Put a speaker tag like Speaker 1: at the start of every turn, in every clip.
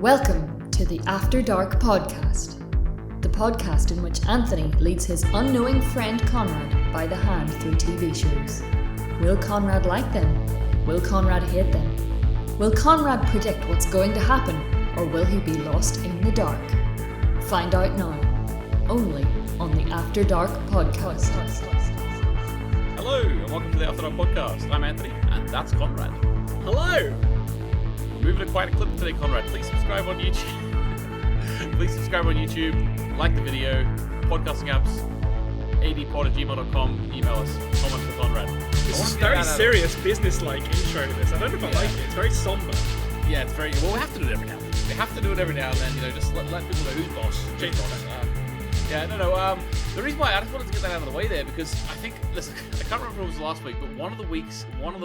Speaker 1: Welcome to the After Dark podcast, the podcast in which Anthony leads his unknowing friend Konrad by the hand through TV shows. Will Konrad like them? Will Konrad hate them? Will Konrad predict what's going to happen, or will he be lost in the dark? Find out now, only on the After Dark podcast.
Speaker 2: Hello, and welcome to the After Dark podcast. I'm Anthony, and that's Konrad.
Speaker 3: Hello!
Speaker 2: We're moving at quite a clip today, Konrad. Please subscribe on YouTube. Like the video, podcasting apps, adpod@gmail.com, email us, comment for Konrad.
Speaker 3: This is very serious, business-like intro to this. I don't know if I like it. It's very somber.
Speaker 2: Yeah, it's very... Well, we have to do it every now and then. Just let people know who's boss.
Speaker 3: James Bond.
Speaker 2: The reason why I just wanted to get that out of the way there, because I think, listen, I can't remember if it was last week, but one of the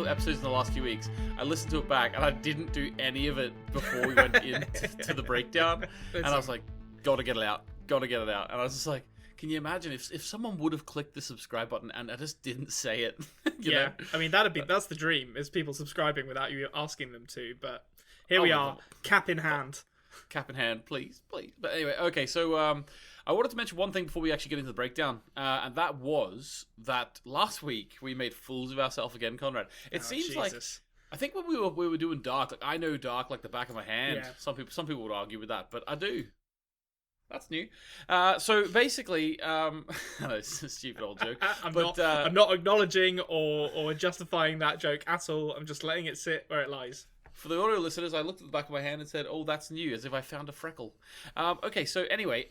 Speaker 2: episodes in the last few weeks, I listened to it back, and I didn't do any of it before we went into the breakdown, and I was like, gotta get it out, and I was just like, can you imagine if someone would have clicked the subscribe button and I just didn't say it? you know?
Speaker 3: I mean, that's the dream, is people subscribing without you asking them to, but here we are, cap in hand.
Speaker 2: Cap in hand, please. But anyway, okay, so I wanted to mention one thing before we actually get into the breakdown, and that was that last week we made fools of ourselves again, Konrad. It seems like, I think when we were doing Dark, like I know Dark like the back of my hand. Yeah. Some people would argue with that, but I do. That's new. So basically, I know it's a stupid old joke.
Speaker 3: I'm not acknowledging or justifying that joke at all. I'm just letting it sit where it lies.
Speaker 2: For the audio listeners, I looked at the back of my hand and said, "Oh, that's new," as if I found a freckle. Okay, so anyway,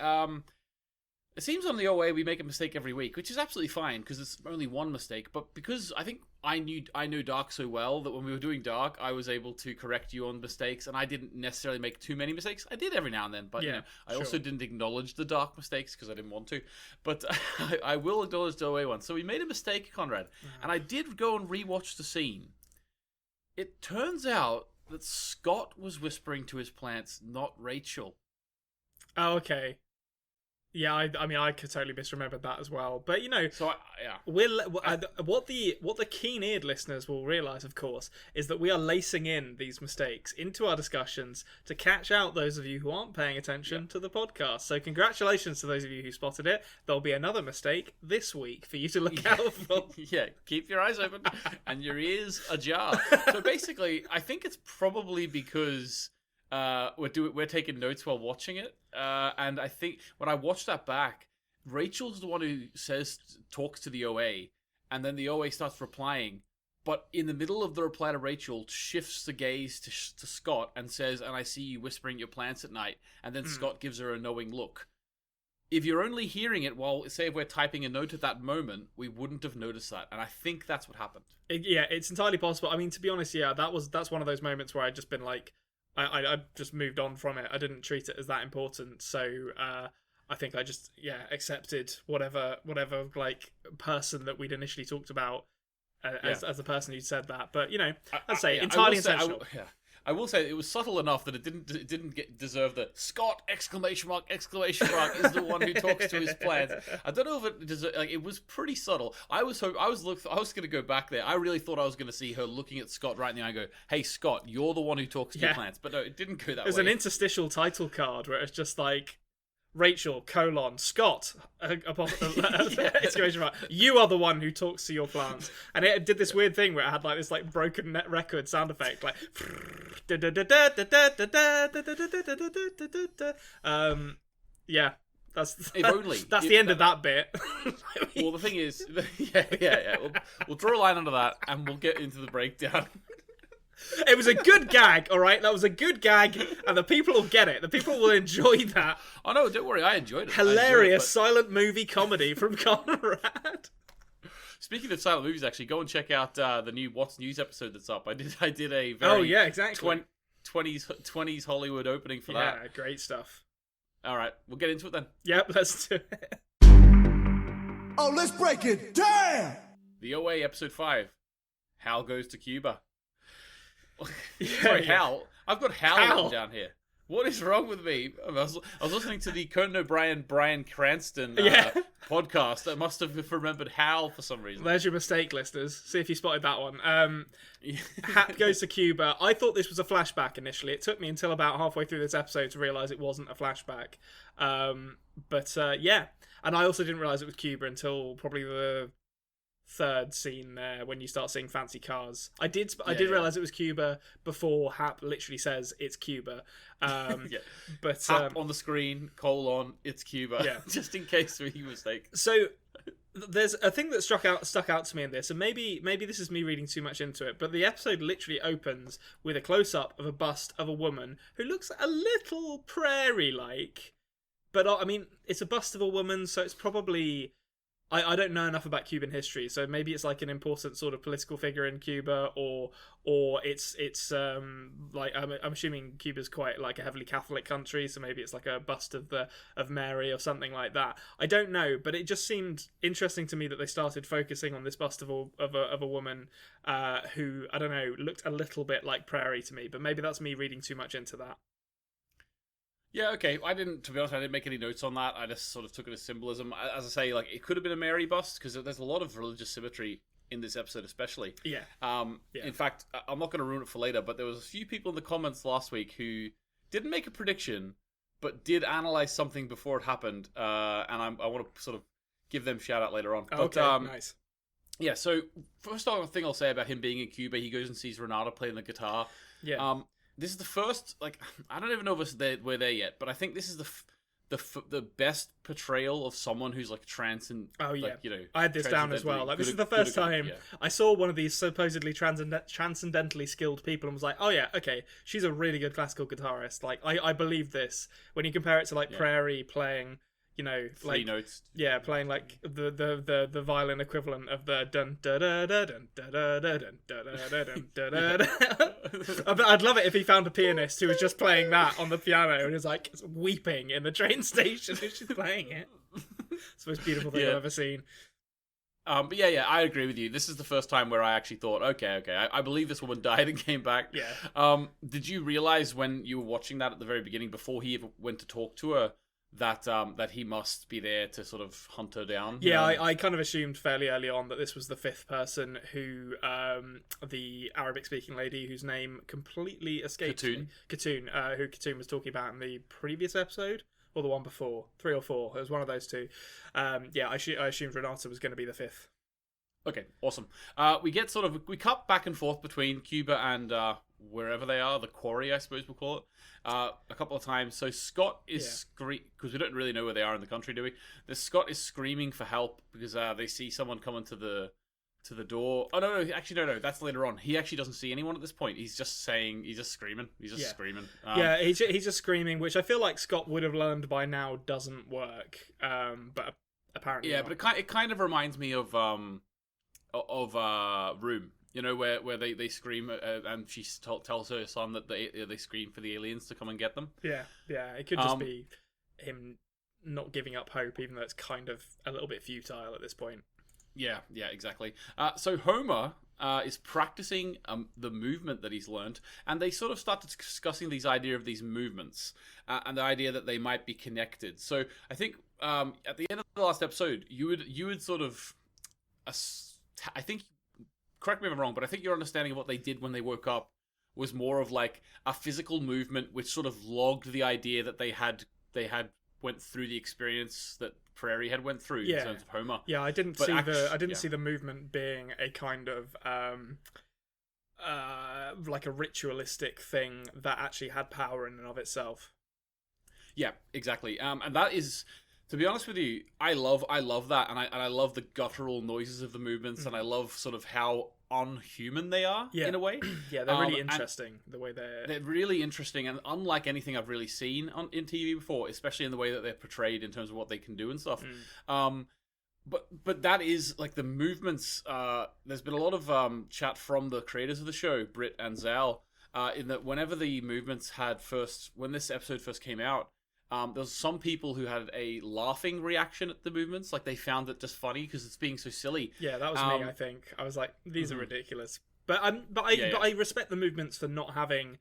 Speaker 2: it seems on the OA we make a mistake every week, which is absolutely fine because it's only one mistake. But because I think I know Dark so well that when we were doing Dark, I was able to correct you on mistakes, and I didn't necessarily make too many mistakes. I did every now and then, but I also didn't acknowledge the Dark mistakes because I didn't want to. But I will acknowledge the OA one. So we made a mistake, Konrad, and I did go and rewatch the scene. It turns out that Scott was whispering to his plants, not Rachel.
Speaker 3: Oh, okay. Yeah, I mean, I could totally misremember that as well. But you know,
Speaker 2: so
Speaker 3: what the keen-eared listeners will realise, of course, is that we are lacing in these mistakes into our discussions to catch out those of you who aren't paying attention to the podcast. So, congratulations to those of you who spotted it. There'll be another mistake this week for you to look out for.
Speaker 2: Yeah, keep your eyes open and your ears ajar. So basically, I think it's probably because we're taking notes while watching it, and I think when I watched that back, Rachel's the one who talks to the OA, and then the OA starts replying, but in the middle of the reply to Rachel, shifts the gaze to Scott and says, "And I see you whispering your plants at night," and then Scott gives her a knowing look. If you're only hearing it while, say, if we're typing a note at that moment, we wouldn't have noticed that, and I think that's what happened.
Speaker 3: It's entirely possible. I mean, to be honest, that's one of those moments where I'd just been like, I just moved on from it. I didn't treat it as that important, so I think I just accepted whatever like person that we'd initially talked about as the person who said that. But you know, entirely intentional.
Speaker 2: I will say it was subtle enough that it didn't deserve the Scott ! Is the one who talks to his plants. I don't know if it deserved, like, it was pretty subtle. I was going to go back there. I really thought I was going to see her looking at Scott right in the eye and go, "Hey Scott, you're the one who talks to your plants." But no, it didn't go that way.
Speaker 3: There's an interstitial title card where it's just like Rachel, Scott, exclamation mark, "You are the one who talks to your plants." And it did this weird thing where it had like this like broken net record sound effect, like that's the end of that bit.
Speaker 2: Well, the thing is, we'll draw a line under that and we'll get into the breakdown.
Speaker 3: It was a good gag, all right? That was a good gag, and the people will get it. The people will enjoy that.
Speaker 2: Oh, no, don't worry. I enjoyed it.
Speaker 3: Hilarious silent movie comedy from Konrad.
Speaker 2: Speaking of silent movies, actually, go and check out the new What's News episode that's up. I did a very 20s Hollywood opening for that.
Speaker 3: Yeah, great stuff.
Speaker 2: All right, we'll get into it then.
Speaker 3: Yep, let's do it.
Speaker 4: Oh, let's break it down!
Speaker 2: The OA episode 5. Hal goes to Cuba. Sorry, Hal. I've got Hal written down here. What is wrong with me? I was listening to the Conan O'Brien, Bryan Cranston podcast. I must have remembered Hal for some reason.
Speaker 3: There's your mistake, listeners. See if you spotted that one. Hap goes to Cuba. I thought this was a flashback initially. It took me until about halfway through this episode to realise it wasn't a flashback. Yeah. And I also didn't realise it was Cuba until probably the third scene there when you start seeing fancy cars. I did realise it was Cuba before Hap literally says it's Cuba. But
Speaker 2: Hap on the screen, it's Cuba. Yeah. Just in case we mistake.
Speaker 3: So there's a thing that stuck out to me in this, and maybe this is me reading too much into it, but the episode literally opens with a close-up of a bust of a woman who looks a little prairie-like. But I mean, it's a bust of a woman, so it's probably... I don't know enough about Cuban history, so maybe it's like an important sort of political figure in Cuba, or it's like I'm assuming Cuba's quite like a heavily Catholic country, so maybe it's like a bust of Mary or something like that. I don't know, but it just seemed interesting to me that they started focusing on this bust of a woman who, I don't know, looked a little bit like prairie to me, but maybe that's me reading too much into that.
Speaker 2: Yeah, okay. To be honest, I didn't make any notes on that. I just sort of took it as symbolism. As I say, like, it could have been a Mary bust, because there's a lot of religious symmetry in this episode, especially.
Speaker 3: Yeah.
Speaker 2: In fact, I'm not going to ruin it for later, but there was a few people in the comments last week who didn't make a prediction, but did analyze something before it happened, and I want to sort of give them a shout out later on.
Speaker 3: Okay, nice.
Speaker 2: Yeah, so first thing I'll say about him being in Cuba, he goes and sees Renata playing the guitar.
Speaker 3: Yeah.
Speaker 2: This is the first, like, I don't even know if we're there yet, but I think this is the best portrayal of someone who's like
Speaker 3: I had this down as well. Like, this is the first time I saw one of these supposedly transcendentally skilled people and was like, oh yeah, okay, she's a really good classical guitarist. Like, I believe this. When you compare it to like Prairie playing, you know, like
Speaker 2: 3 notes.
Speaker 3: Yeah, playing like the violin equivalent of the dun da da da dun da da da dun da da da dun da da. I'd love it if he found a pianist who was just playing that on the piano and was like weeping in the train station as she's playing it. It's the most beautiful thing I've ever seen.
Speaker 2: But yeah, I agree with you. This is the first time where I actually thought, okay, I believe this woman died and came back.
Speaker 3: Yeah.
Speaker 2: Did you realize when you were watching that at the very beginning, before he ever went to talk to her, that he must be there to sort of hunt her down?
Speaker 3: Yeah, I kind of assumed fairly early on that this was the 5th person who, the Arabic-speaking lady whose name completely escaped me. Khatun, who Khatun was talking about in the previous episode, or the one before, 3 or 4. It was one of those two. I assumed Renata was going to be the 5th.
Speaker 2: Okay, awesome. We cut back and forth between Cuba and wherever they are, the quarry, I suppose we'll call it, a couple of times. So Scott is because we don't really know where they are in the country, do we? Scott is screaming for help because they see someone coming to the door. Oh no, no, that's later on. He actually doesn't see anyone at this point. He's just screaming. He's just screaming.
Speaker 3: He's just screaming, which I feel like Scott would have learned by now doesn't work. But apparently,
Speaker 2: not. But it kind of reminds me of Room. You know, where they scream and she tells her son that they scream for the aliens to come and get them.
Speaker 3: Yeah. It could just be him not giving up hope, even though it's kind of a little bit futile at this point.
Speaker 2: Yeah, exactly. So Homer is practicing the movement that he's learned, and they sort of started discussing these movements and the idea that they might be connected. So I think at the end of the last episode, you would sort of, I think, correct me if I'm wrong, but I think your understanding of what they did when they woke up was more of like a physical movement, which sort of logged the idea that they had went through the experience that Prairie had went through in terms of Homer.
Speaker 3: Yeah, I didn't see the movement being a kind of like a ritualistic thing that actually had power in and of itself.
Speaker 2: Yeah, exactly. And that is, to be honest with you, I love that, and I love the guttural noises of the movements, and I love sort of how unhuman they are in a way.
Speaker 3: Yeah, they're really interesting the way they're
Speaker 2: really interesting, and unlike anything I've really seen in TV before, especially in the way that they're portrayed in terms of what they can do and stuff. But that is like the movements. There's been a lot of chat from the creators of the show, Britt and Zal, in that whenever the movements when this episode first came out, there was some people who had a laughing reaction at the movements, like they found it just funny because it's being so silly.
Speaker 3: Yeah, that was me. I think I was like, these are ridiculous. But I respect the movements for not having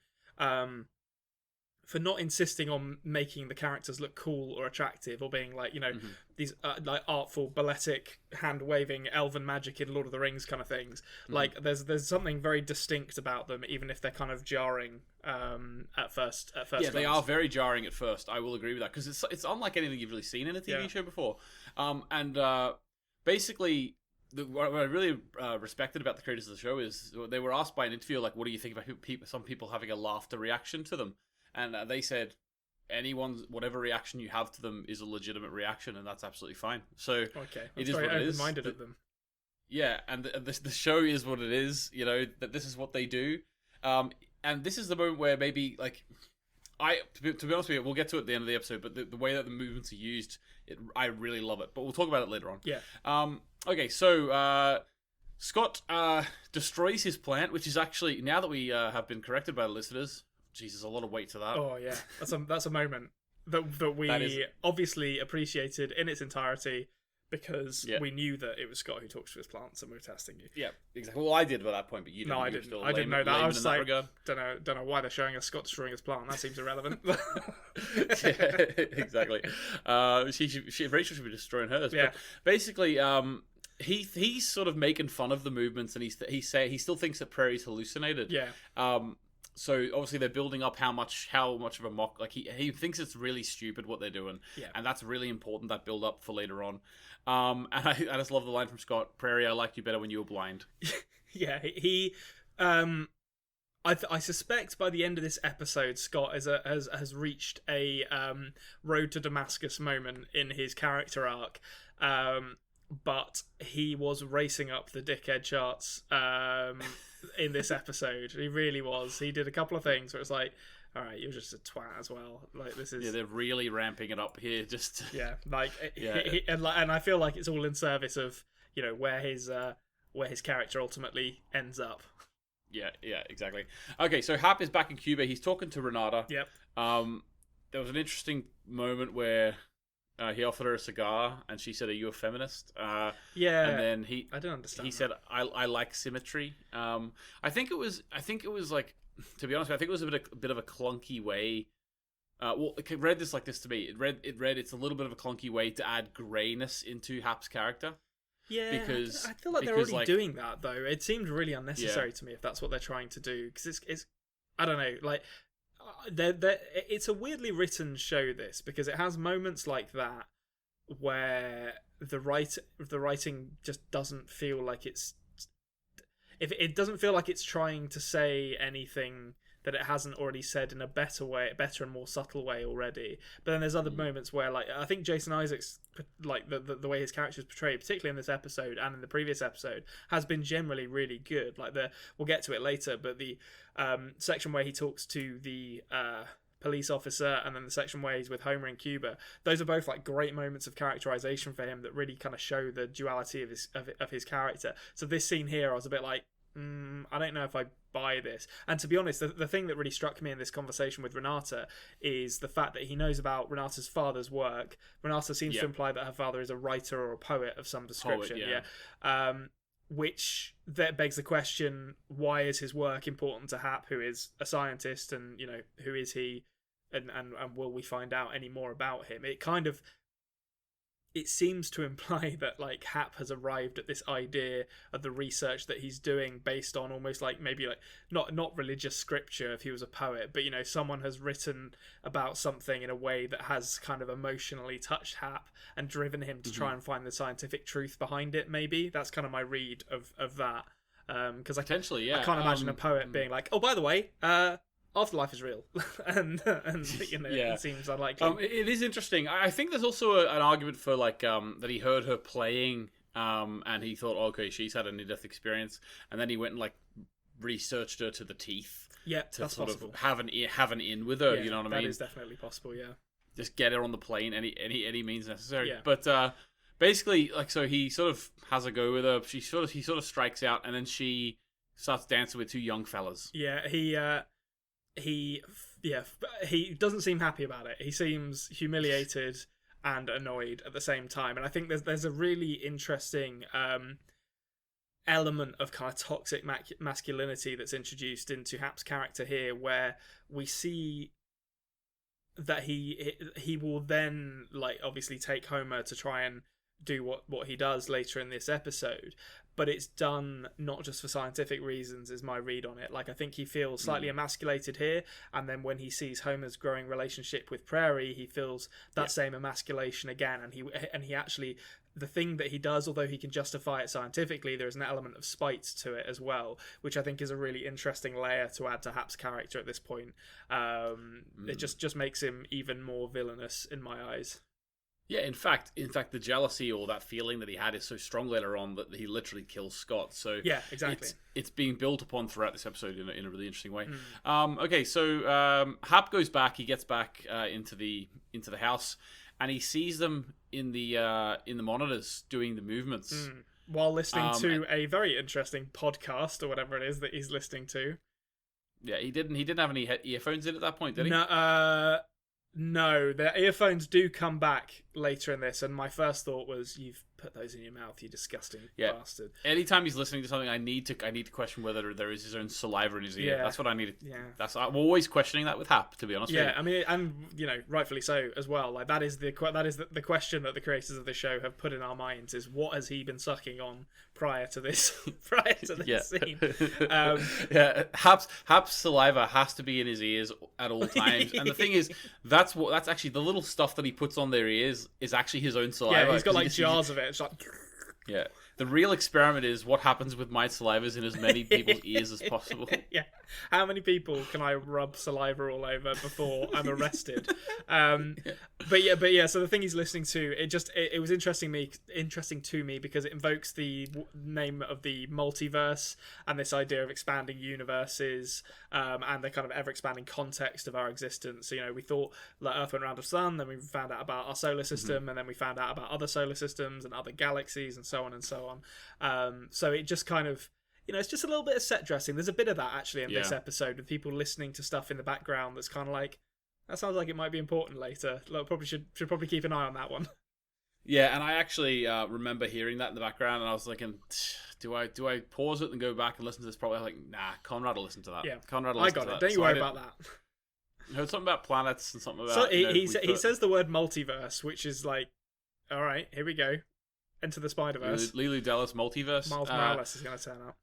Speaker 3: for not insisting on making the characters look cool or attractive, or being like, these like artful balletic hand waving elven magic in Lord of the Rings kind of things. Like there's something very distinct about them, even if they're kind of jarring at first.
Speaker 2: Yeah, they are very jarring at first. I will agree with that, because it's unlike anything you've really seen in a TV show before. Basically, what I really respected about the creators of the show is they were asked by an interviewer, like, what do you think about some people having a laughter reaction to them? And they said, whatever reaction you have to them is a legitimate reaction, and that's absolutely fine. So it is what it is.
Speaker 3: Open-minded of them.
Speaker 2: Yeah, and the show is what it is. That this is what they do. And this is the moment where maybe, like, to be honest with you, we'll get to it at the end of the episode, but the way that the movements are used, I really love it. But we'll talk about it later on.
Speaker 3: Yeah.
Speaker 2: Okay, so Scott destroys his plant, which is actually, now that we have been corrected by the listeners, Jesus, a lot of weight to that.
Speaker 3: Oh yeah, that's a moment that we obviously appreciated in its entirety, because we knew that it was Scott who talks to his plants and we were testing you.
Speaker 2: Yeah, exactly. Well, I did by that point, but you didn't.
Speaker 3: No, I didn't. I didn't know that. I was like, don't know why they're showing us Scott destroying his plant. That seems irrelevant.
Speaker 2: Yeah, exactly. Rachel should be destroying hers. Yeah. But basically, he's sort of making fun of the movements, and he still thinks that Prairie's hallucinated.
Speaker 3: Yeah.
Speaker 2: So obviously they're building up how much of a mock, like he thinks it's really stupid what they're doing, and that's really important, that build up for later on. And I just love the line from Scott: "Prairie, I liked you better when you were blind."
Speaker 3: Yeah, he. I suspect by the end of this episode, Scott has reached a road to Damascus moment in his character arc. But he was racing up the dickhead charts in this episode. He really was. He did a couple of things where it's like, all right, you're just a twat as well. Like, this is...
Speaker 2: Yeah, they're really ramping it up here. Just
Speaker 3: yeah, like and I feel like it's all in service of where his character ultimately ends up.
Speaker 2: Yeah, exactly. Okay, so Hap is back in Cuba. He's talking to Renata.
Speaker 3: Yep.
Speaker 2: There was an interesting moment where he offered her a cigar, and she said, "Are you a feminist?"
Speaker 3: Yeah.
Speaker 2: And then
Speaker 3: I don't understand.
Speaker 2: He said, "I like symmetry." I think it was like, to be honest, I think it was a bit of a clunky way. Well, it read this like this to me. It read it's a little bit of a clunky way to add grayness into Hap's character.
Speaker 3: Yeah, because I feel like they're already doing that though. It seemed really unnecessary to me if that's what they're trying to do. Because it's I don't know, like. It's a weirdly written show, this, because it has moments like that where the writing just doesn't feel like it's doesn't feel like it's trying to say anything that it hasn't already said in a better and more subtle way already. But then there's other moments where, like, I think Jason Isaacs, like the way his character is portrayed, particularly in this episode and in the previous episode, has been generally really good. Like we'll get to it later, but the section where he talks to the police officer, and then the section where he's with Homer in Cuba, those are both like great moments of characterization for him that really kind of show the duality of his character. So this scene here, I was a bit like, I don't know if I buy this. And to be honest, the thing that really struck me in this conversation with Renata is the fact that he knows about Renata's father's work. Renata seems to imply that her father is a writer or a poet of some description. Which that begs the question, why is his work important to Hap, who is a scientist, and who is he, and will we find out any more about him? It seems to imply that, like, Hap has arrived at this idea of the research that he's doing based on almost like maybe like not religious scripture if he was a poet, but someone has written about something in a way that has kind of emotionally touched Hap and driven him to try and find the scientific truth behind it. Maybe that's kind of my read of that. Because I can't imagine a poet being like, oh, by the way, afterlife is real, and it seems unlikely.
Speaker 2: It is interesting. I think there's also an argument for like that he heard her playing, and he thought, okay, she's had a near-death experience, and then he went and like researched her to the teeth.
Speaker 3: Yeah,
Speaker 2: to
Speaker 3: that's
Speaker 2: sort
Speaker 3: possible.
Speaker 2: of have an in with her.
Speaker 3: Yeah,
Speaker 2: you know what I mean?
Speaker 3: That is definitely possible. Yeah,
Speaker 2: just get her on the plane any means necessary.
Speaker 3: Yeah.
Speaker 2: But basically, like, so he sort of has a go with her. He sort of strikes out, and then she starts dancing with two young fellas.
Speaker 3: Yeah, he doesn't seem happy about it. He seems humiliated and annoyed at the same time. And I think there's a really interesting element of kind of toxic masculinity that's introduced into Hap's character here, where we see that he will then, like, obviously take Homer to try and do what he does later in this episode, but it's done not just for scientific reasons, is my read on it. Like, I think he feels slightly emasculated here, and then when he sees Homer's growing relationship with Prairie, he feels that same emasculation again, and he actually, the thing that he does, although he can justify it scientifically, there is an element of spite to it as well, which I think is a really interesting layer to add to Hap's character at this point. It just makes him even more villainous in my eyes.
Speaker 2: Yeah, in fact, the jealousy or that feeling that he had is so strong later on that he literally kills Scott. So
Speaker 3: yeah, exactly.
Speaker 2: It's being built upon throughout this episode in a really interesting way. Okay, so Hap goes back. He gets back into the house, and he sees them in the monitors doing the movements
Speaker 3: while listening to a very interesting podcast or whatever it is that he's listening to.
Speaker 2: Yeah, he didn't have any earphones in at that point, did he?
Speaker 3: No, the earphones do come back later in this, and my first thought was, "You've put those in your mouth, you disgusting bastard."
Speaker 2: Anytime he's listening to something, I need to question whether there is his own saliva in his ear.
Speaker 3: Yeah.
Speaker 2: That's what I need.
Speaker 3: Yeah,
Speaker 2: I'm always questioning that with Hap, to be honest.
Speaker 3: Yeah, I mean, and rightfully so as well. Like that is the question that the creators of the show have put in our minds: is what has he been sucking on prior to this scene?
Speaker 2: Hap's saliva has to be in his ears at all times, and the thing is, that's actually the little stuff that he puts on their ears is actually his own saliva.
Speaker 3: Yeah, he's got like jars of it. It's like...
Speaker 2: Yeah. The real experiment is what happens with my salivas in as many people's ears as possible.
Speaker 3: Yeah. How many people can I rub saliva all over before I'm arrested? But yeah. So the thing he's listening to, it was interesting to me because it invokes the name of the multiverse and this idea of expanding universes, and the kind of ever expanding context of our existence. So, we thought like Earth went round the sun, then we found out about our solar system, and then we found out about other solar systems and other galaxies and so on and so on. So it just kind of, it's just a little bit of set dressing. There's a bit of that actually in this episode with people listening to stuff in the background that's kind of like, that sounds like it might be important later. Like, probably should probably keep an eye on that one.
Speaker 2: Yeah, and I actually remember hearing that in the background, and I was thinking, do I pause it and go back and listen to this? Probably like, nah, Konrad will listen to that.
Speaker 3: Yeah,
Speaker 2: Konrad will
Speaker 3: I
Speaker 2: listen
Speaker 3: got
Speaker 2: to
Speaker 3: it.
Speaker 2: that.
Speaker 3: Don't you worry about that.
Speaker 2: I heard something about planets and something about.
Speaker 3: So he says the word multiverse, which is like, all right, here we go. Enter the Spider-Verse.
Speaker 2: Lulu Dallas multiverse.
Speaker 3: Miles Morales is going to turn up.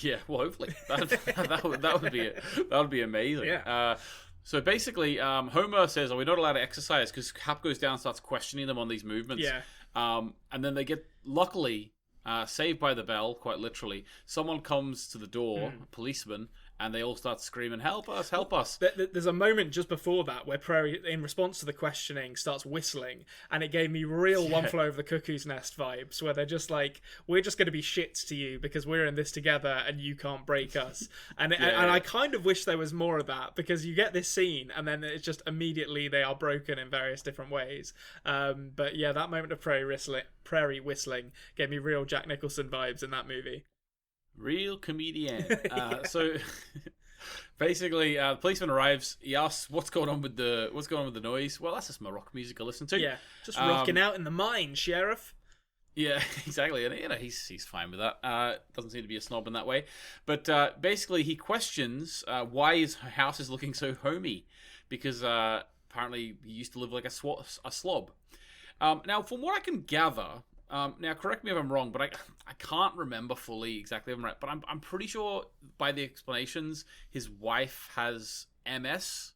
Speaker 2: Yeah, well, hopefully that would be amazing.
Speaker 3: Yeah.
Speaker 2: So basically, Homer says, "Are we not allowed to exercise?" Because Hap goes down and starts questioning them on these movements.
Speaker 3: Yeah.
Speaker 2: And then they get luckily saved by the bell, quite literally. Someone comes to the door, a policeman, and they all start screaming, "Help us! Help us!"
Speaker 3: There's a moment just before that where Prairie, in response to the questioning, starts whistling, and it gave me real One Flew Over the Cuckoo's Nest vibes, where they're just like, "We're just going to be shits to you because we're in this together and you can't break us." And I kind of wish there was more of that, because you get this scene and then it's just immediately they are broken in various different ways. But yeah, that moment of Prairie whistling gave me real Jack Nicholson vibes in that movie.
Speaker 2: Real comedian. So basically, the policeman arrives. He asks, "What's going on with the noise?" Well, that's just my rock music I listen to.
Speaker 3: Yeah, just rocking out in the mine, Sheriff.
Speaker 2: Yeah, exactly, and he's fine with that. Doesn't seem to be a snob in that way. But basically, he questions why his house is looking so homey, because apparently he used to live like a slob. Now, from what I can gather. Now, correct me if I'm wrong, but I can't remember fully exactly if I'm right, but I'm pretty sure by the explanations, his wife has MS.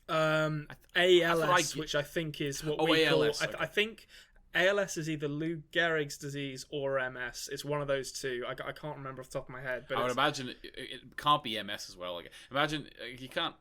Speaker 3: ALS, which I think is what we
Speaker 2: ALS,
Speaker 3: call...
Speaker 2: okay.
Speaker 3: I think ALS is either Lou Gehrig's disease or MS. It's one of those two. I can't remember off the top of my head. But
Speaker 2: I would imagine it can't be MS as well. Like, imagine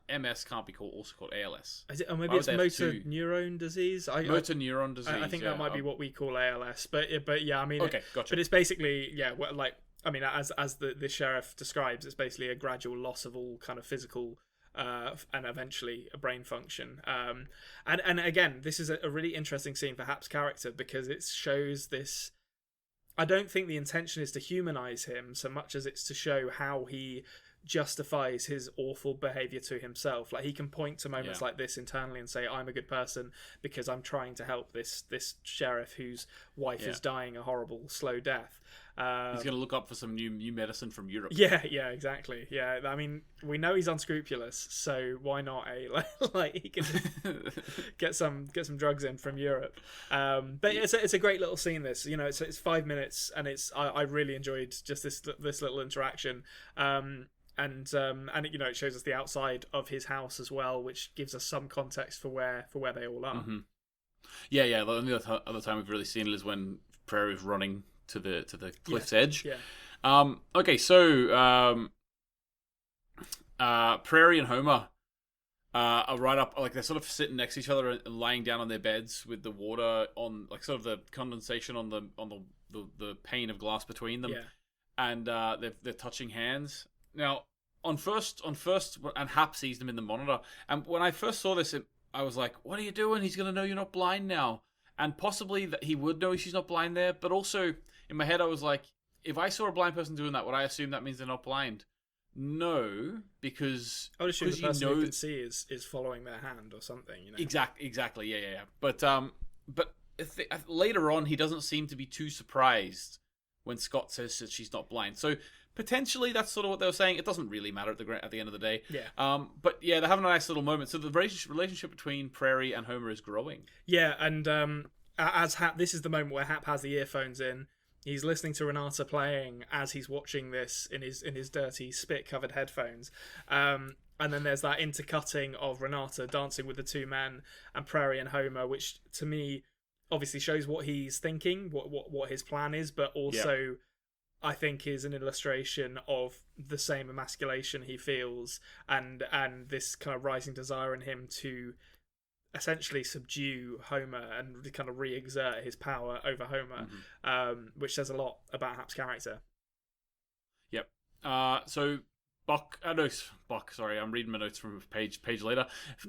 Speaker 2: MS can't be also called ALS.
Speaker 3: Is it? Or maybe it's motor neuron disease.
Speaker 2: Motor neuron disease.
Speaker 3: I think that might be what we call ALS. But yeah, I mean,
Speaker 2: okay, gotcha.
Speaker 3: But it's basically as the sheriff describes, it's basically a gradual loss of all kind of physical. And eventually a brain function. And again, this is a really interesting scene for Hap's character, because it shows this... I don't think the intention is to humanize him so much as it's to show how he justifies his awful behavior to himself. Like, he can point to moments like this internally and say, I'm a good person because I'm trying to help this sheriff whose wife is dying a horrible slow death.
Speaker 2: He's going to look up for some new medicine from Europe.
Speaker 3: Yeah, exactly. Yeah, I mean, we know he's unscrupulous, so why not? Like he can get some drugs in from Europe. But it's a great little scene. This, it's 5 minutes, and I really enjoyed just this little interaction. And it shows us the outside of his house as well, which gives us some context for where they all are.
Speaker 2: Mm-hmm. Yeah. The only other time we've really seen it is when Prairie is running to the cliff's edge.
Speaker 3: Yeah.
Speaker 2: Okay, so Prairie and Homer are right up, like they're sort of sitting next to each other and lying down on their beds with the water on, like sort of the condensation on the pane of glass between them.
Speaker 3: Yeah.
Speaker 2: And they're touching hands. Now, on first, and Hap sees them in the monitor. And when I first saw this, I was like, "What are you doing? He's gonna know you're not blind now." And possibly that he would know she's not blind there, but also in my head I was like, if I saw a blind person doing that, would I assume that means they're not blind? No, because
Speaker 3: I would assume the person who can see is following their hand or something.
Speaker 2: Exactly. Yeah. But later on, he doesn't seem to be too surprised when Scott says that she's not blind. So potentially that's sort of what they were saying. It doesn't really matter at the end of the day.
Speaker 3: Yeah.
Speaker 2: But yeah, they're having a nice little moment. So the relationship between Prairie and Homer is growing.
Speaker 3: Yeah, and as Hap, this is the moment where Hap has the earphones in. He's listening to Renata playing as he's watching this in his dirty spit-covered headphones. And then there's that intercutting of Renata dancing with the two men and Prairie and Homer, which to me obviously shows what he's thinking, what his plan is, but also I think is an illustration of the same emasculation he feels and this kind of rising desire in him to essentially subdue Homer and kind of re-exert his power over Homer, which says a lot about Hap's character.
Speaker 2: Yep. So Buck, sorry, I'm reading my notes from a page later.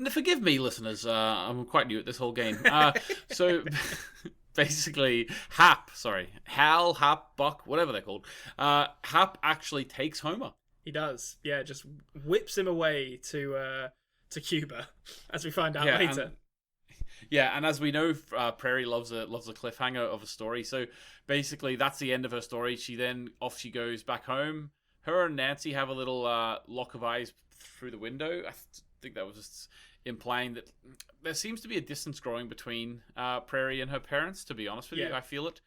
Speaker 2: Forgive me, listeners. I'm quite new at this whole game. So basically, Hal, Hap, Buck, whatever they're called. Hap actually takes Homer.
Speaker 3: He does. Yeah, just whips him away to Cuba, as we find out later.
Speaker 2: And as we know, Prairie loves a cliffhanger of a story. So basically, that's the end of her story. She goes back home. Her and Nancy have a little lock of eyes through the window. I think that was just implying that there seems to be a distance growing between Prairie and her parents. To be honest with you, I feel it.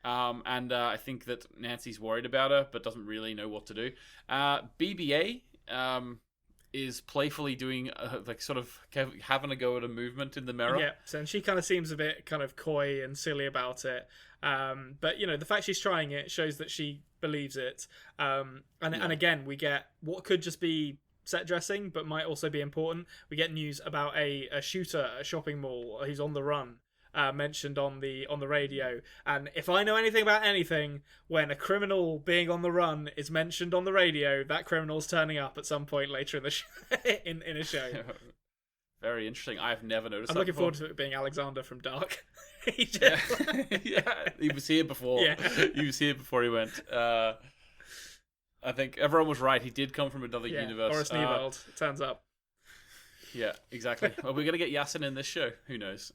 Speaker 2: And I think that Nancy's worried about her, but doesn't really know what to do. BB-8 is playfully doing sort of having a go at a movement in the mirror.
Speaker 3: Yeah, and she kind of seems a bit kind of coy and silly about it. But the fact she's trying it shows that she believes it. And again, we get what could just be set dressing, but might also be important. We get news about a shooter at a shopping mall who's on the run. Mentioned on the radio, and if I know anything about anything, when a criminal being on the run is mentioned on the radio, that criminal's turning up at some point later in the in a show.
Speaker 2: Very interesting. I've never noticed.
Speaker 3: I'm looking forward to it being Alexander from Dark.
Speaker 2: He was here before. Yeah. He was here before he went. I think everyone was right. He did come from another universe.
Speaker 3: Horace Niewald turns up.
Speaker 2: Yeah, exactly. Well, we're going to get Yasin in this show. Who knows?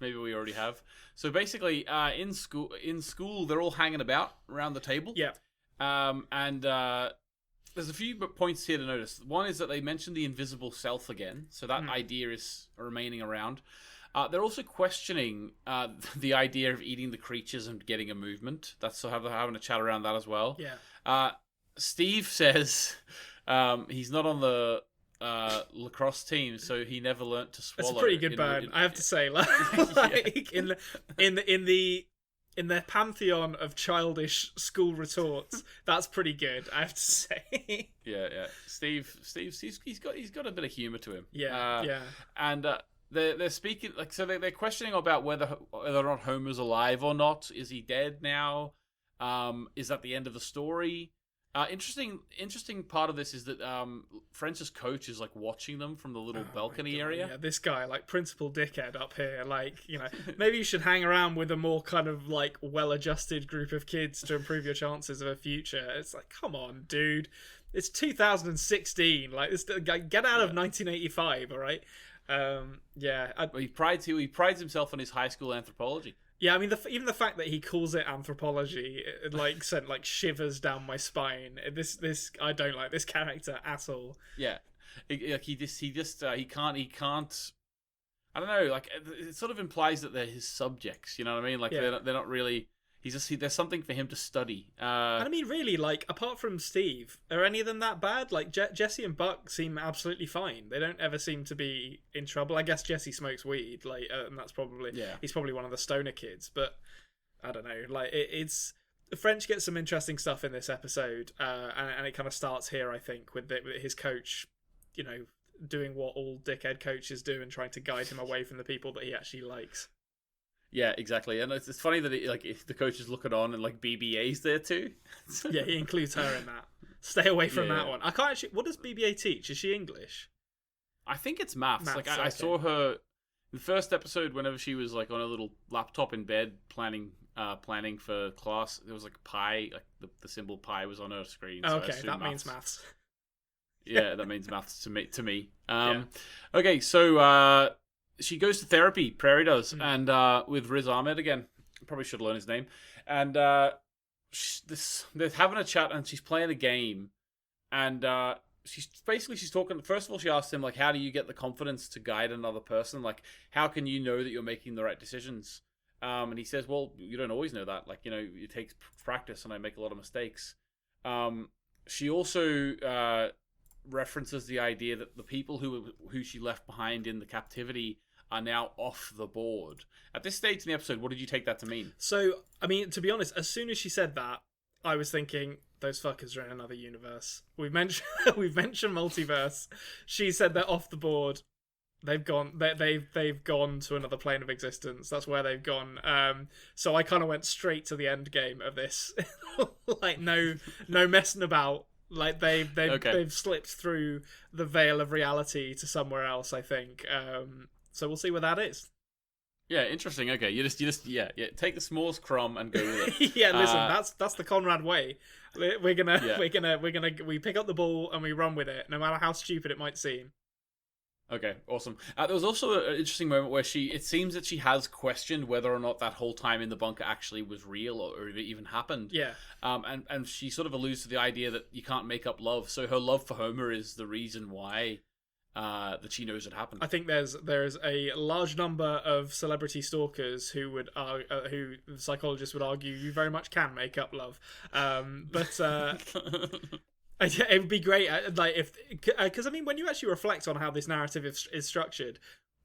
Speaker 2: Maybe we already have. So basically, in school, they're all hanging about around the table.
Speaker 3: Yeah.
Speaker 2: And there's a few points here to notice. One is that they mentioned the invisible self again. So that idea is remaining around. They're also questioning the idea of eating the creatures and getting a movement. That's so having a chat around that as well.
Speaker 3: Yeah.
Speaker 2: Steve says he's not on the lacrosse team, so he never learnt to swallow.
Speaker 3: That's a pretty good burn, I have to say. Like in the pantheon of childish school retorts, that's pretty good, I have to say.
Speaker 2: Yeah. Steve's he's got a bit of humor to him.
Speaker 3: Yeah.
Speaker 2: And they're speaking they're questioning about whether or not Homer's alive or not. Is he dead now? Is that the end of the story? Interesting part of this is that French's coach is like watching them from the little balcony area.
Speaker 3: Yeah, this guy, like principal dickhead up here, like, maybe you should hang around with a more kind of like well-adjusted group of kids to improve your chances of a future. It's like, come on, dude. it's 2016. Like, get out of 1985, all right? Yeah.
Speaker 2: Well, he prides himself on his high school anthropology.
Speaker 3: Yeah, I mean, even the fact that he calls it anthropology, it like sent like shivers down my spine. This I don't like this character at all.
Speaker 2: Yeah, he can't. I don't know. Like, it sort of implies that they're his subjects. You know what I mean? Like, they're not really. There's something for him to study.
Speaker 3: And I mean, really, like, apart from Steve, are any of them that bad? Like, Jesse and Buck seem absolutely fine. They don't ever seem to be in trouble. I guess Jesse smokes weed, like, and that's probably he's probably one of the stoner kids. But I don't know. Like, it's French gets some interesting stuff in this episode, and it kind of starts here, I think, with his coach, you know, doing what all dickhead coaches do and trying to guide him away from the people that he actually likes.
Speaker 2: Yeah, exactly. And it's funny that the coach is looking on and like BBA's there too.
Speaker 3: Yeah, he includes her in that. Stay away from that one. I can't actually. What does BBA teach? Is she English?
Speaker 2: I think it's maths. Like
Speaker 3: Okay.
Speaker 2: I saw her in the first episode whenever she was like on a little laptop in bed planning for class. There was like a pi, like the symbol pi was on her screen. So
Speaker 3: Okay, that means maths.
Speaker 2: Yeah, that means maths to me. Okay, so she goes to therapy. Prairie does, and with Riz Ahmed again. Probably should learn his name. And they're having a chat, and she's playing a game, and she's talking. First of all, she asks him like, "How do you get the confidence to guide another person? Like, how can you know that you're making the right decisions?" And he says, "Well, you don't always know that. Like, you know, it takes practice, and I make a lot of mistakes." She also references the idea that the people who she left behind in the captivity are now off the board. At this stage in the episode, what did you take that to mean?
Speaker 3: So, I mean, to be honest, as soon as she said that, I was thinking those fuckers are in another universe. We've mentioned multiverse. She said they're off the board. They've gone. They've gone to another plane of existence. That's where they've gone. So I kind of went straight to the end game of this. Like no messing about. Like they've slipped through the veil of reality to somewhere else, I think. So we'll see where that is.
Speaker 2: Yeah, interesting. Okay, you just take the smallest crumb and go with it.
Speaker 3: Yeah, listen, that's the Konrad way. We pick up the ball and we run with it, no matter how stupid it might seem.
Speaker 2: Okay, awesome. There was also an interesting moment where it seems that she has questioned whether or not that whole time in the bunker actually was real or if it even happened.
Speaker 3: Yeah.
Speaker 2: And she sort of alludes to the idea that you can't make up love. So her love for Homer is the reason why that she knows it happened.
Speaker 3: I think there's a large number of celebrity stalkers who psychologists would argue you very much can make up love. It would be great, like because I mean, when you actually reflect on how this narrative is structured,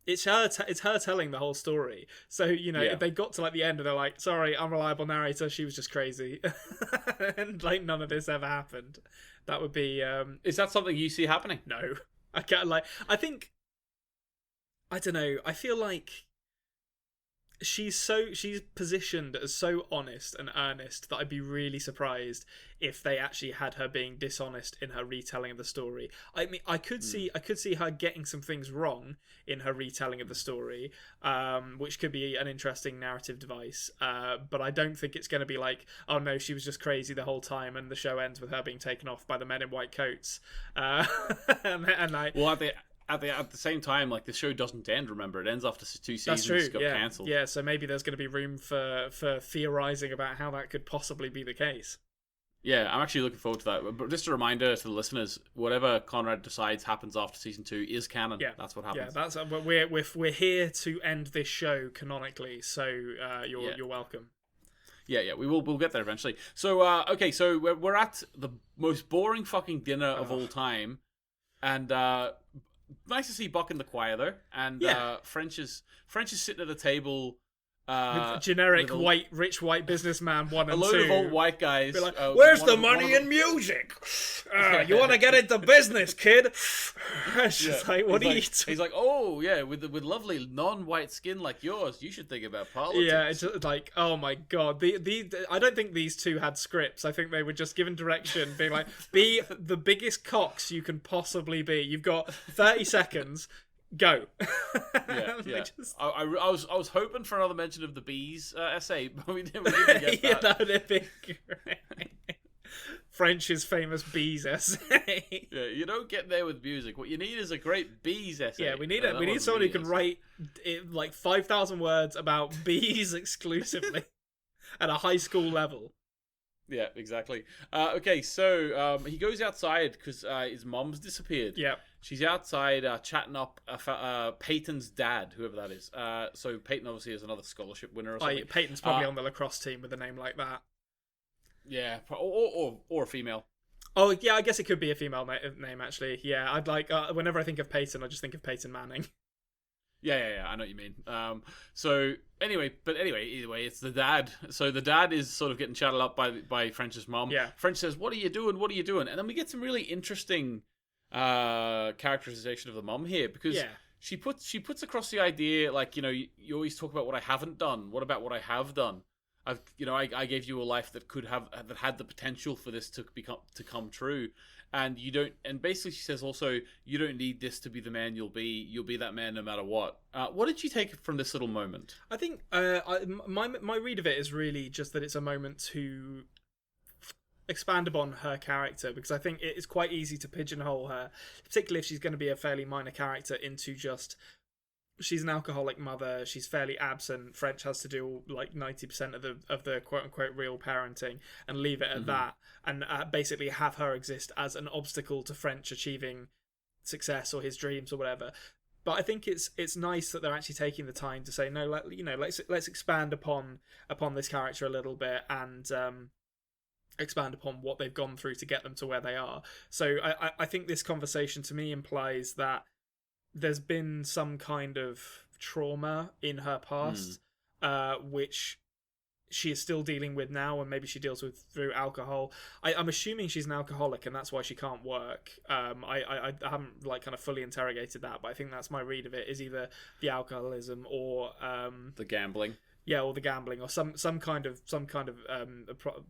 Speaker 3: it's her telling the whole story. So you know, if they got to like the end and they're like, "Sorry, unreliable narrator, she was just crazy," and like none of this ever happened, that would be.
Speaker 2: Is that something you see happening?
Speaker 3: No, I can't. Like, I think, I don't know. I feel like she's positioned as so honest and earnest that I'd be really surprised if they actually had her being dishonest in her retelling of the story. I mean, I could see her getting some things wrong in her retelling of the story, which could be an interesting narrative device. But I don't think it's going to be like, oh no, she was just crazy the whole time, and the show ends with her being taken off by the men in white coats.
Speaker 2: At the same time, like, the show doesn't end, remember? It ends after 2 seasons.
Speaker 3: That's true,
Speaker 2: got cancelled.
Speaker 3: Yeah, so maybe there's going to be room for theorising about how that could possibly be the case.
Speaker 2: Yeah, I'm actually looking forward to that. But just a reminder to the listeners, whatever Konrad decides happens after season 2 is canon. Yeah, that's what happens.
Speaker 3: Yeah, we're here to end this show canonically, so you're welcome.
Speaker 2: Yeah, we'll get there eventually. So, okay, so we're at the most boring fucking dinner of all time. And, nice to see Buck in the choir though, and French is sitting at a table.
Speaker 3: Generic rich white businessman 1 and 2.
Speaker 2: A load of old white guys.
Speaker 3: Like, where's the money in music? You want to get into business, kid? It's just like, what are you?
Speaker 2: He's like, oh yeah, with lovely non-white skin like yours, you should think about politics.
Speaker 3: Yeah, it's just like, oh my god. I don't think these two had scripts. I think they were just given direction, being like, be the biggest cocks you can possibly be. You've got 30 seconds. Go.
Speaker 2: Yeah. I was hoping for another mention of the bees essay, but we didn't get that.
Speaker 3: That would have been great. French's famous bees essay.
Speaker 2: Yeah, you don't get there with music. What you need is a great bees essay.
Speaker 3: Yeah, we need someone who can write like 5,000 words about bees exclusively at a high school level.
Speaker 2: Yeah, exactly. Okay, so he goes outside because his mom's disappeared.
Speaker 3: Yeah.
Speaker 2: She's outside chatting up Peyton's dad, whoever that is. So Peyton obviously is another scholarship winner or something.
Speaker 3: Peyton's probably on the lacrosse team with a name like that.
Speaker 2: Yeah, or a female.
Speaker 3: Oh, yeah, I guess it could be a female name, actually. Yeah, I'd like... whenever I think of Peyton, I just think of Peyton Manning.
Speaker 2: Yeah, I know what you mean. So anyway, either way, it's the dad. So the dad is sort of getting chatted up by French's mom.
Speaker 3: Yeah.
Speaker 2: French says, "What are you doing? What are you doing?" And then we get some really interesting characterization of the mom here, because she puts across the idea, like, you always talk about what I haven't done. What about what I have done? I gave you a life that that had the potential for this to come true. And you don't. And basically, she says also, you don't need this to be the man you'll be. You'll be that man no matter what. What did you take from this little moment?
Speaker 3: I think my read of it is really just that it's a moment to expand upon her character, because I think it is quite easy to pigeonhole her, particularly if she's going to be a fairly minor character, into just she's an alcoholic mother, she's fairly absent, French has to do like 90% of the quote unquote real parenting, and leave it at that, and basically have her exist as an obstacle to French achieving success or his dreams or whatever. But I think it's nice that they're actually taking the time to say, no, let's expand upon this character a little bit, and expand upon what they've gone through to get them to where they are. So I think this conversation to me implies that there's been some kind of trauma in her past, which she is still dealing with now, and maybe she deals with through alcohol. I'm assuming she's an alcoholic, and that's why she can't work. I haven't kind of fully interrogated that, but I think that's my read of it, is either the alcoholism or
Speaker 2: the gambling.
Speaker 3: Yeah, or the gambling, or some kind of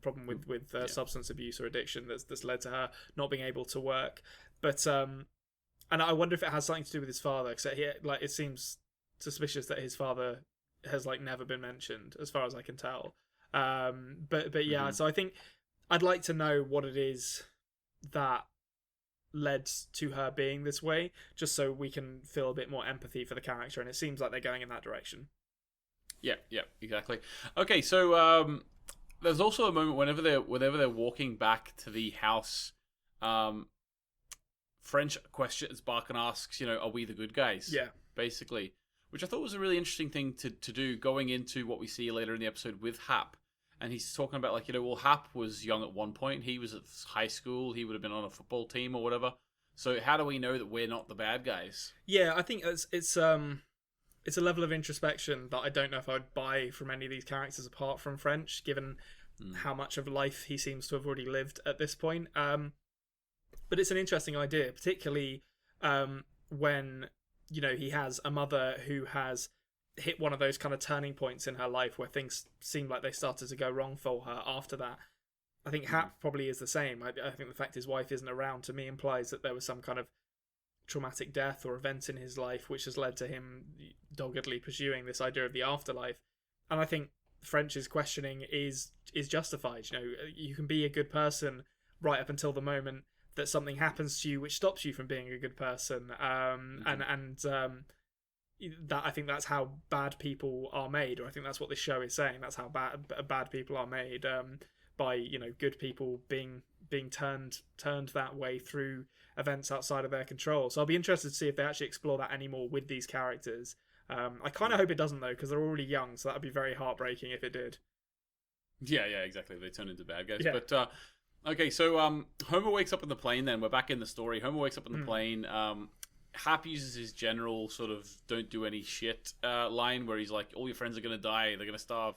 Speaker 3: problem with substance abuse or addiction that's led to her not being able to work. But and I wonder if it has something to do with his father, because it seems suspicious that his father has never been mentioned, as far as I can tell. But yeah, so I think I'd like to know what it is that led to her being this way, just so we can feel a bit more empathy for the character, and it seems like they're going in that direction.
Speaker 2: Yeah, exactly. Okay, so there's also a moment whenever they're walking back to the house, French questions Bark and asks, are we the good guys?
Speaker 3: Yeah.
Speaker 2: Basically. Which I thought was a really interesting thing to do, going into what we see later in the episode with Hap. And he's talking about, Hap was young at one point. He was at high school. He would have been on a football team or whatever. So how do we know that we're not the bad guys?
Speaker 3: Yeah, I think it's a level of introspection that I don't know if I would buy from any of these characters apart from French, given how much of life he seems to have already lived at this point. But it's an interesting idea, particularly when, he has a mother who has hit one of those kind of turning points in her life where things seem like they started to go wrong for her after that. I think Hap probably is the same. I think the fact his wife isn't around, to me, implies that there was some kind of traumatic death or event in his life which has led to him doggedly pursuing this idea of the afterlife. And I think French's questioning is justified. You can be a good person right up until the moment that something happens to you which stops you from being a good person. That I think that's how bad people are made, or I think that's what this show is saying. That's how bad people are made, by good people being turned that way through events outside of their control. So I'll be interested to see if they actually explore that anymore with these characters. I kind of hope it doesn't, though, because they're already young, so that would be very heartbreaking if it did.
Speaker 2: Yeah, exactly. They turn into bad guys.
Speaker 3: Yeah.
Speaker 2: But okay, so Homer wakes up in the plane. Then we're back in the story. Homer wakes up in the plane. Hap uses his general sort of "don't do any shit" line, where he's like, "All your friends are gonna die. They're gonna starve."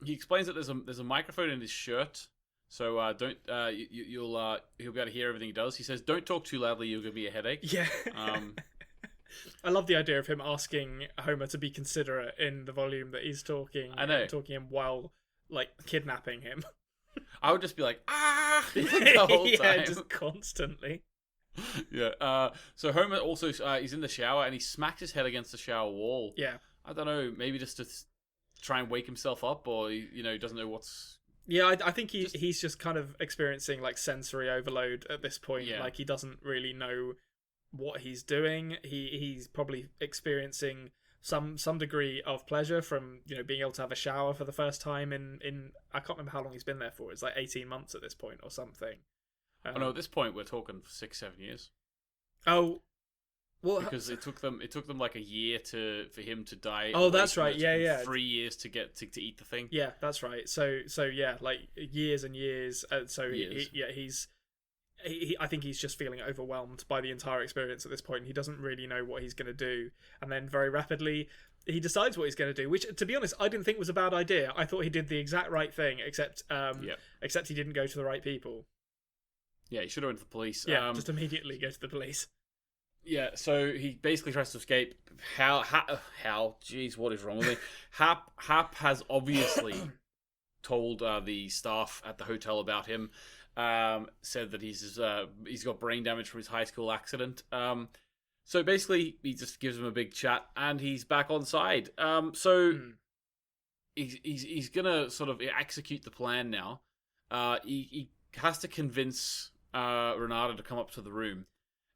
Speaker 2: He explains that there's a microphone in his shirt, so don't he'll be able to hear everything he does. He says, "Don't talk too loudly. You'll give me a headache."
Speaker 3: Yeah. I love the idea of him asking Homer to be considerate in the volume that he's talking.
Speaker 2: I know.
Speaker 3: Talking him while kidnapping him.
Speaker 2: I would just be like, "Ah!" the whole time.
Speaker 3: Just constantly.
Speaker 2: Yeah. So Homer also he's in the shower and he smacks his head against the shower wall.
Speaker 3: Yeah.
Speaker 2: I don't know, maybe just to try and wake himself up, or he doesn't know what's
Speaker 3: Yeah, I think he's just kind of experiencing like sensory overload at this point.
Speaker 2: Yeah.
Speaker 3: Like he doesn't really know what he's doing. He's probably experiencing some degree of pleasure from being able to have a shower for the first time in I can't remember how long he's been there for. It's like 18 months at this point or something.
Speaker 2: Oh no, at this point we're talking 6-7 years.
Speaker 3: Oh, well,
Speaker 2: because it took them like a year for him to die.
Speaker 3: Oh, that's right. Yeah.
Speaker 2: 3 years to get to eat the thing.
Speaker 3: Yeah, that's right. So yeah, like years and years. Years. I think he's just feeling overwhelmed by the entire experience at this point. He doesn't really know what he's going to do, and then very rapidly he decides what he's going to do. Which, to be honest, I didn't think was a bad idea. I thought he did the exact right thing, except he didn't go to the right people.
Speaker 2: Yeah, he should have went to the police.
Speaker 3: Yeah, just immediately go to the police.
Speaker 2: Yeah, so he basically tries to escape. How? Jeez, what is wrong with me? Hap has obviously told the staff at the hotel about him. Said that he's got brain damage from his high school accident. So basically, he just gives him a big chat, and he's back on side. He's gonna sort of execute the plan now. He has to convince Renata to come up to the room.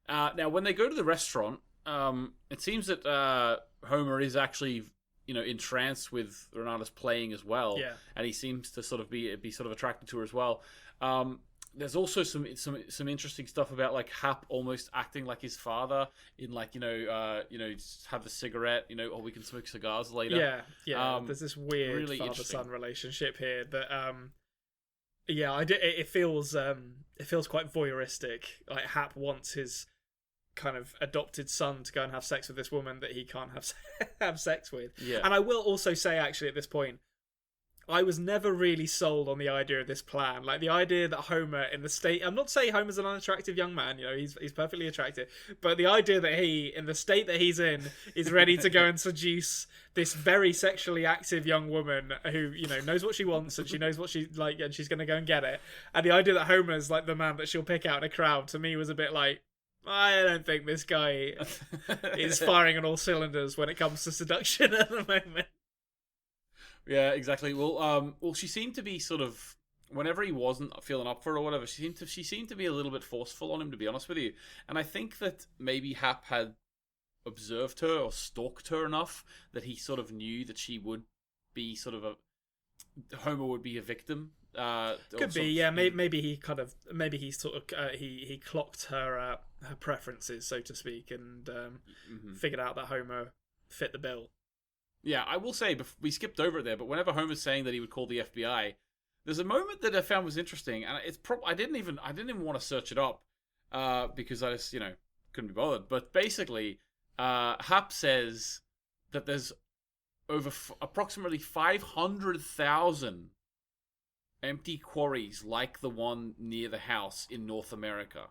Speaker 2: Now, when they go to the restaurant, it seems that Homer is actually, entranced with Renata's playing as well.
Speaker 3: Yeah.
Speaker 2: And he seems to sort of be sort of attracted to her as well. There's also some interesting stuff about like Hap almost acting like his father in like just have the cigarette, or we can smoke cigars later.
Speaker 3: Yeah. There's this weird
Speaker 2: really
Speaker 3: father-son relationship here that it feels quite voyeuristic. Like Hap wants his kind of adopted son to go and have sex with this woman that he can't have sex with.
Speaker 2: Yeah.
Speaker 3: And I will also say, actually, at this point, I was never really sold on the idea of this plan. Like the idea that Homer in the state, I'm not saying Homer's an unattractive young man, he's perfectly attractive, but the idea that he, in the state that he's in, is ready to go and seduce this very sexually active young woman who, knows what she wants and she knows what she like and she's going to go and get it. And the idea that Homer's like the man that she'll pick out in a crowd, to me was a bit like, I don't think this guy is firing on all cylinders when it comes to seduction at the moment.
Speaker 2: Yeah, exactly. Well, she seemed to be sort of, whenever he wasn't feeling up for it or whatever, she seemed to be a little bit forceful on him, to be honest with you. And I think that maybe Hap had observed her or stalked her enough that he sort of knew that she would be Homer would be a victim.
Speaker 3: Could be, yeah. Maybe he clocked her preferences, so to speak, and figured out that Homer fit the bill.
Speaker 2: Yeah, I will say, we skipped over it there, but whenever Homer's saying that he would call the FBI, there's a moment that I found was interesting, and I didn't even want to search it up because I just couldn't be bothered. But basically, Hap says that there's over approximately 500,000 empty quarries like the one near the house in North America.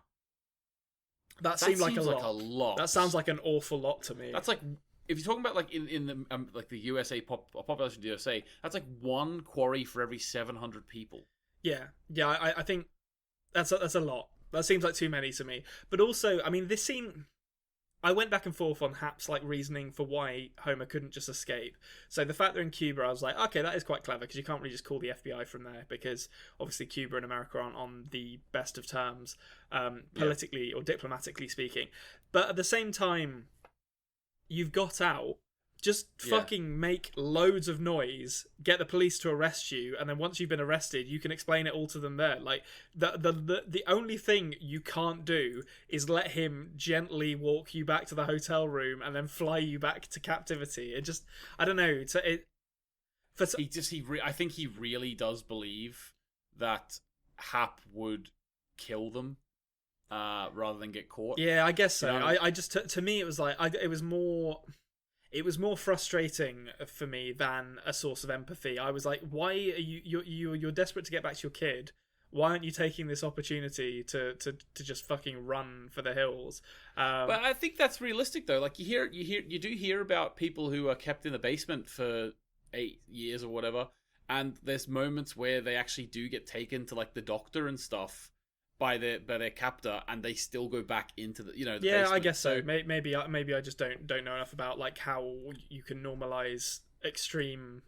Speaker 3: That seems like a lot. That sounds like an awful lot to me.
Speaker 2: That's like, if you're talking about like in the like the USA population of the USA, that's like one quarry for every 700 people. Yeah.
Speaker 3: I think that's a lot. That seems like too many to me. But also, I mean, this scene, I went back and forth on Hap's like reasoning for why Homer couldn't just escape. So the fact they're in Cuba, I was like, okay, that is quite clever because you can't really just call the FBI from there because obviously Cuba and America aren't on the best of terms, politically or diplomatically speaking. But at the same time, you've got out. Just fucking make loads of noise, get the police to arrest you, and then once you've been arrested, you can explain it all to them there. Like the only thing you can't do is let him gently walk you back to the hotel room and then fly you back to captivity. It just, I don't know.
Speaker 2: I think he really does believe that Hap would kill them rather than get caught.
Speaker 3: Yeah, I guess so. I just to me it was like it was more frustrating for me than a source of empathy. I was like, why are you're desperate to get back to your kid? Why aren't you taking this opportunity to just fucking run for the hills?
Speaker 2: But I think that's realistic though. Like you do hear about people who are kept in the basement for 8 years or whatever, and there's moments where they actually do get taken to like the doctor and stuff by their captor, and they still go back into the the basement.
Speaker 3: I guess so. Maybe I just don't know enough about like how you can normalize extreme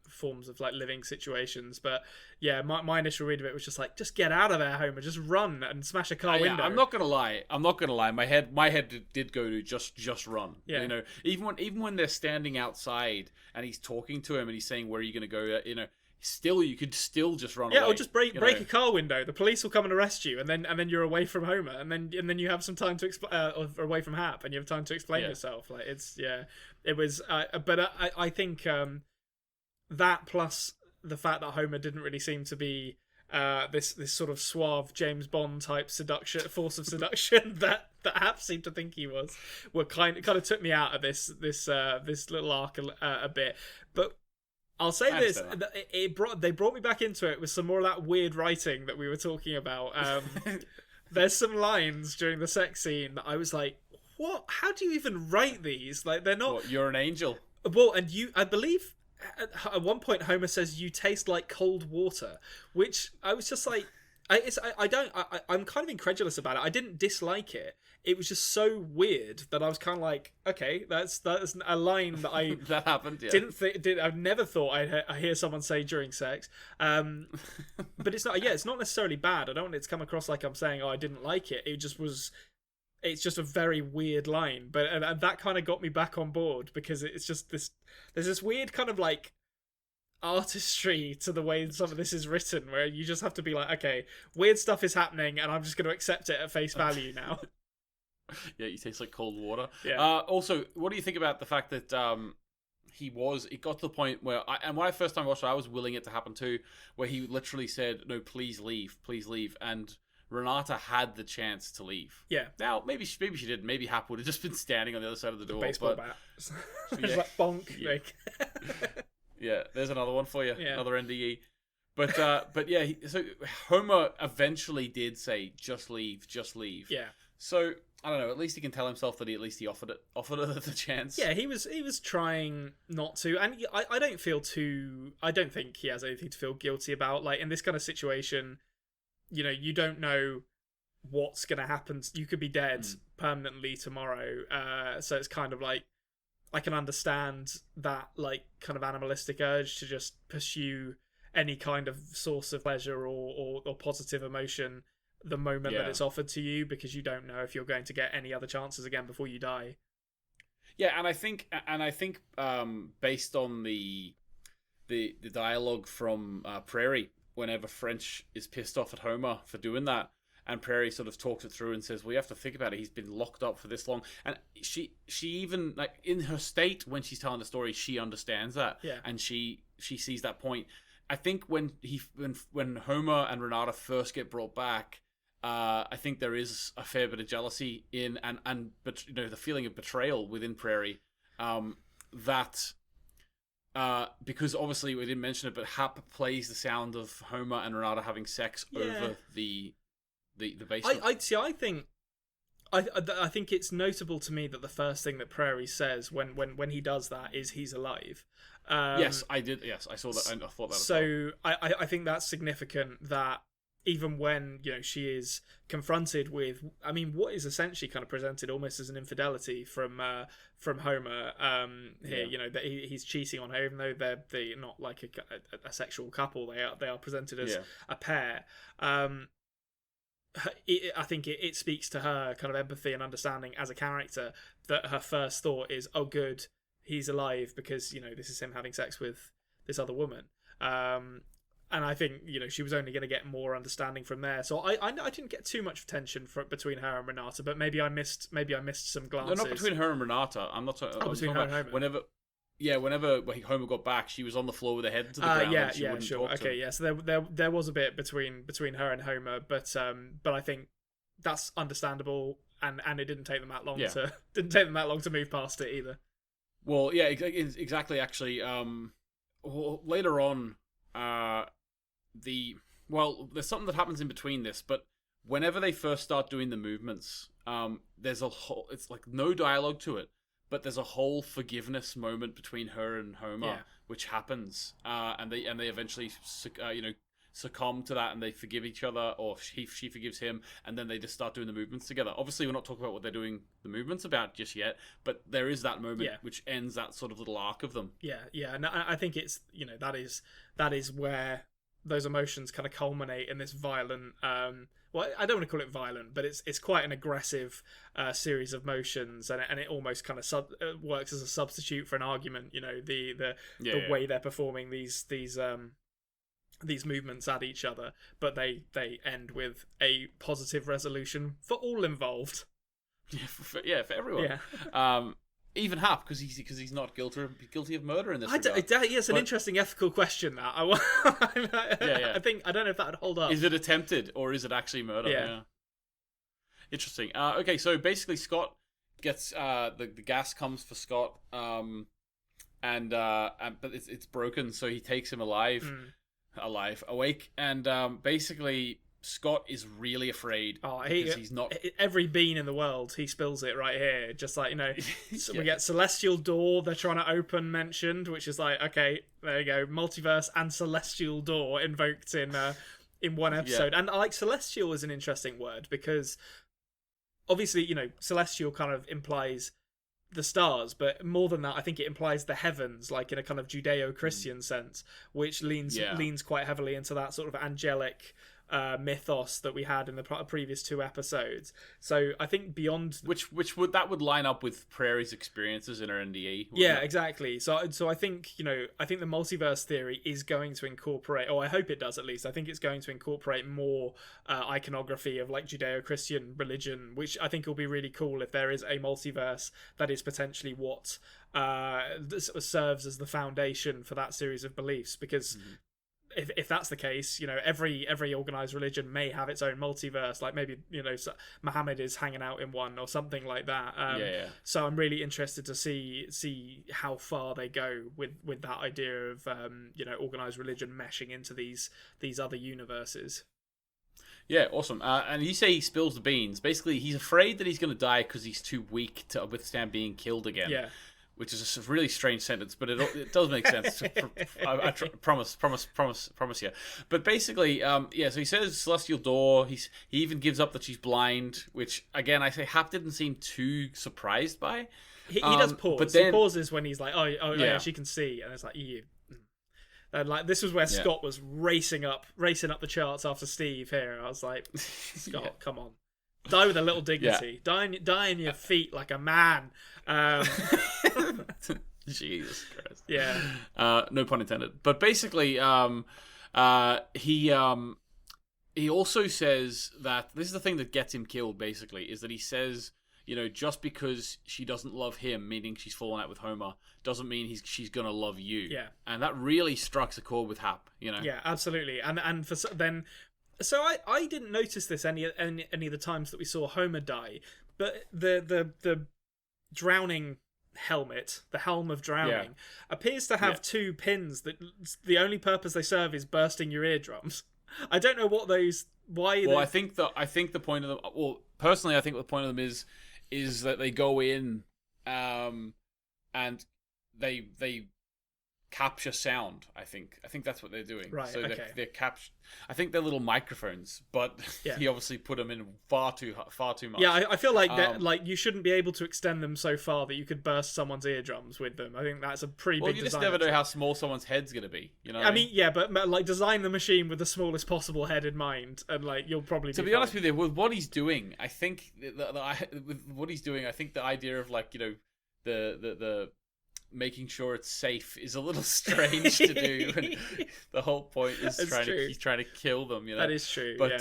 Speaker 3: forms of like living situations. But yeah, my initial read of it was just like, just get out of there, Homer, just run and smash a car window.
Speaker 2: I'm not gonna lie. My head did go to just run.
Speaker 3: Yeah.
Speaker 2: You know, even when they're standing outside and he's talking to him and he's saying, "Where are you gonna go?" You know, still you could still just run away.
Speaker 3: Or just break a car window. The police will come and arrest you, and then you're away from Homer, and then you have some time to explain, or away from Hap, and you have time to explain yourself. Like it was. But I think that plus the fact that Homer didn't really seem to be this sort of suave James Bond type force of seduction that Hap seemed to think he was, were kind of took me out of this little arc a bit, but. I'll say this: they brought me back into it with some more of that weird writing that we were talking about. There's some lines during the sex scene that I was like, "What? How do you even write these? Like, they're not."
Speaker 2: What, you're an angel.
Speaker 3: Well, and I believe at one point Homer says, "You taste like cold water," which I was just like, I'm kind of incredulous about it. I didn't dislike it. It was just so weird that I was kind of like, okay, that's a line that I
Speaker 2: that happened. Yeah.
Speaker 3: I've never thought I hear someone say during sex. But it's not. Yeah, it's not necessarily bad. I don't want it to come across like I'm saying, oh, I didn't like it. It just was. It's just a very weird line, but and that kind of got me back on board because it's just this. There's this weird kind of like artistry to the way some of this is written, where you just have to be like, okay, weird stuff is happening, and I'm just going to accept it at face value now.
Speaker 2: Yeah, you taste like cold water.
Speaker 3: Yeah.
Speaker 2: Also, what do you think about the fact that it got to the point where, when I first time watched it, I was willing it to happen too, where he literally said, "No, please leave," and Renata had the chance to leave.
Speaker 3: Yeah.
Speaker 2: Now, maybe she didn't. Maybe Hap would have just been standing on the other side of the door.
Speaker 3: Baseball bat. It's like bonk.
Speaker 2: Yeah.
Speaker 3: Like.
Speaker 2: Yeah, there's another one for you.
Speaker 3: Yeah.
Speaker 2: Another NDE. But yeah, so Homer eventually did say, just leave.
Speaker 3: Yeah.
Speaker 2: So, I don't know, at least he can tell himself that he offered it the chance.
Speaker 3: Yeah, he was trying not to, and I don't think he has anything to feel guilty about. Like, in this kind of situation, you know, you don't know what's going to happen. You could be dead permanently tomorrow. So it's kind of like, I can understand that, like, kind of animalistic urge to just pursue any kind of source of pleasure or positive emotion the moment that it's offered to you, because you don't know if you're going to get any other chances again before you die.
Speaker 2: Yeah, and I think based on the dialogue from Prairie, whenever French is pissed off at Homer for doing that, and Prairie sort of talks it through and says, "Well, you have to think about it. He's been locked up for this long." And she even, like, in her state when she's telling the story, she understands that, and she sees that point. I think when Homer and Renata first get brought back, I think there is a fair bit of jealousy but you know, the feeling of betrayal within Prairie, that because obviously we didn't mention it, but Hap plays the sound of Homer and Renata having sex over the basement.
Speaker 3: I think it's notable to me that the first thing that Prairie says when he does that is he's alive.
Speaker 2: Yes, I did. Yes, I saw that. I thought that.
Speaker 3: So I think that's significant that even when, you know, she is confronted with, I mean, what is essentially kind of presented almost as an infidelity from Homer here, you know, that he's cheating on her, even though they're not like a sexual couple. They are presented as a pair. I think it speaks to her kind of empathy and understanding as a character, that her first thought is, oh, good, he's alive, because, you know, this is him having sex with this other woman. And I think, you know, she was only going to get more understanding from there. So I didn't get too much tension between her and Renata, but maybe I missed some glances.
Speaker 2: No, not between her and Renata. I'm not talking.
Speaker 3: Oh, between her and Homer.
Speaker 2: Whenever Homer got back, she was on the floor with her head to the ground. And she wouldn't
Speaker 3: sure.
Speaker 2: Talk to him.
Speaker 3: So there was a bit between her and Homer, but I think that's understandable, and it didn't take them that long to move past it either.
Speaker 2: Well, yeah, exactly. Actually, later on, there's something that happens in between this, but whenever they first start doing the movements, there's it's like no dialogue to it, but there's a whole forgiveness moment between her and Homer, which happens, and they eventually, succumb to that and they forgive each other, or she forgives him, and then they just start doing the movements together. Obviously, we're not talking about what they're doing the movements about just yet, but there is that moment which ends that sort of little arc of them.
Speaker 3: Yeah, and I think it's, that is where those emotions kind of culminate in this violent. Well, I don't want to call it violent, but it's quite an aggressive series of motions, and it almost kind of works as a substitute for an argument. The way they're performing these movements at each other, but they end with a positive resolution for all involved.
Speaker 2: Yeah, for everyone. Yeah. Even Hap, because he's not guilty of murder in this regard.
Speaker 3: It's an interesting ethical question. That I think I don't know if that would hold up.
Speaker 2: Is it attempted or is it actually murder? Yeah. Interesting. Okay, so basically Scott gets the gas comes for Scott, but it's broken, so he takes him awake, and basically Scott is really afraid because he's not.
Speaker 3: Every bean in the world, he spills it right here. Just like, we get Celestial Door they're trying to open mentioned, which is like, okay, there you go, multiverse and Celestial Door invoked in one episode. And I like Celestial is an interesting word because obviously, Celestial kind of implies the stars, but more than that, I think it implies the heavens, like in a kind of Judeo-Christian sense, which leans quite heavily into that sort of angelic mythos that we had in the previous 2 episodes. So I think beyond
Speaker 2: which would line up with Prairie's experiences in her NDE.
Speaker 3: Yeah, exactly. So I think I think the multiverse theory is going to incorporate, or I hope it does at least. I think it's going to incorporate more iconography of like Judeo-Christian religion, which I think will be really cool if there is a multiverse that is potentially what serves as the foundation for that series of beliefs, because. If that's the case, every organized religion may have its own multiverse. Like maybe Muhammad is hanging out in one or something like that. So I'm really interested to see how far they go with that idea of organized religion meshing into these other universes.
Speaker 2: Yeah, awesome. And you say he spills the beans. Basically, he's afraid that he's going to die because he's too weak to withstand being killed again. Yeah. Which is a really strange sentence, but it does make sense. I promise you. But basically, so he says Celestial Door. He even gives up that she's blind, which again I say Hap didn't seem too surprised by.
Speaker 3: He does pause. But then, he pauses when he's like, yeah, she can see, and it's like you. And like this was where Scott was racing up the charts after Steve. Here, I was like, Scott, come on. Die with a little dignity. Die on your feet like a man.
Speaker 2: Jesus Christ.
Speaker 3: Yeah.
Speaker 2: No pun intended. But basically, he also says that this is the thing that gets him killed. Basically, is that he says, just because she doesn't love him, meaning she's fallen out with Homer, doesn't mean she's gonna love you.
Speaker 3: Yeah.
Speaker 2: And that really strikes a chord with Hap.
Speaker 3: Yeah, absolutely. And for then. So I didn't notice this any of the times that we saw Homer die, but the drowning helmet, the helm of drowning, appears to have 2 pins that the only purpose they serve is bursting your eardrums. I don't know what those. Why?
Speaker 2: Well, I think the point of them. Well, personally, I think the point of them is that they go in, and they capture sound. I think that's what they're doing.
Speaker 3: Right.
Speaker 2: So
Speaker 3: okay.
Speaker 2: they're capture. I think they're little microphones, but he obviously put them in far too much.
Speaker 3: Yeah, I feel like that. Like you shouldn't be able to extend them so far that you could burst someone's eardrums with them. I think that's a pretty big.
Speaker 2: Well, you just never know how small someone's head's gonna be.
Speaker 3: I mean, yeah, but like design the machine with the smallest possible head in mind, and like you'll probably.
Speaker 2: To be honest with you, with what he's doing, I think the idea of like the making sure it's safe is a little strange to do. And the whole point is he's trying to kill them.
Speaker 3: That is true.
Speaker 2: But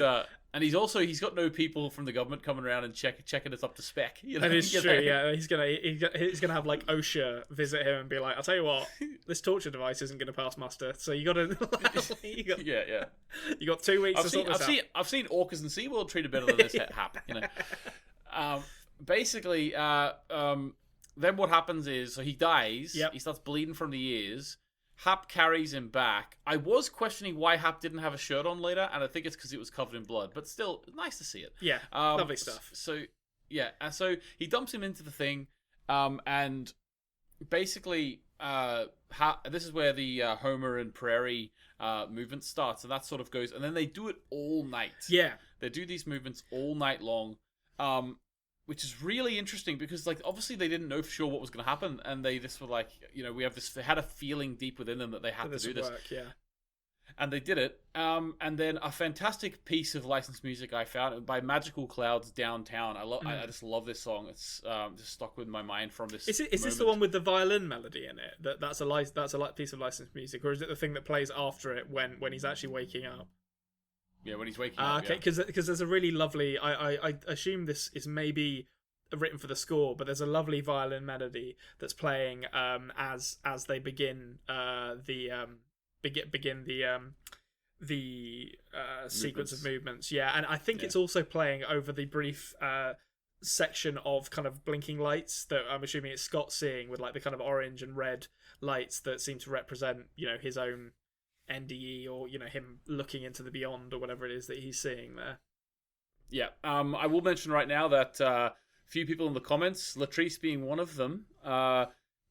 Speaker 2: and he's got no people from the government coming around and checking it up to spec.
Speaker 3: That is true. Yeah, he's gonna have like OSHA visit him and be like, "I'll tell you what, this torture device isn't gonna pass muster. So you got 2 weeks to sort this out."
Speaker 2: I've seen orcas in SeaWorld treated better than this Hap. Basically, then what happens is, so he dies.
Speaker 3: Yep.
Speaker 2: He starts bleeding from the ears. Hap carries him back. I was questioning why Hap didn't have a shirt on later, and I think it's because it was covered in blood. But still, nice to see it.
Speaker 3: Yeah, lovely stuff.
Speaker 2: So he dumps him into the thing, and basically this is where the Homer and Prairie movement starts, and that sort of goes, and then they do it all night.
Speaker 3: Yeah,
Speaker 2: they do these movements all night long, which is really interesting because, like, obviously they didn't know for sure what was going to happen, and they just were like, we have this. They had a feeling deep within them that they had to do this.
Speaker 3: Work, yeah.
Speaker 2: And they did it. And then a fantastic piece of licensed music I found by Magical Clouds Downtown. I just love this song. It's just stuck with my mind from this.
Speaker 3: Is this the one with the violin melody in it? That's a piece of licensed music, or is it the thing that plays after it when he's actually waking up?
Speaker 2: Yeah, when he's waking up.
Speaker 3: Okay, because there's a really lovely. I assume this is maybe written for the score, but there's a lovely violin melody that's playing as they begin the sequence of movements. Yeah, and I think it's also playing over the brief section of kind of blinking lights that I'm assuming it's Scott seeing, with like the kind of orange and red lights that seem to represent his own NDE, or him looking into the beyond, or whatever it is that he's seeing there.
Speaker 2: Yeah, I will mention right now that a few people in the comments, Latrice being one of them,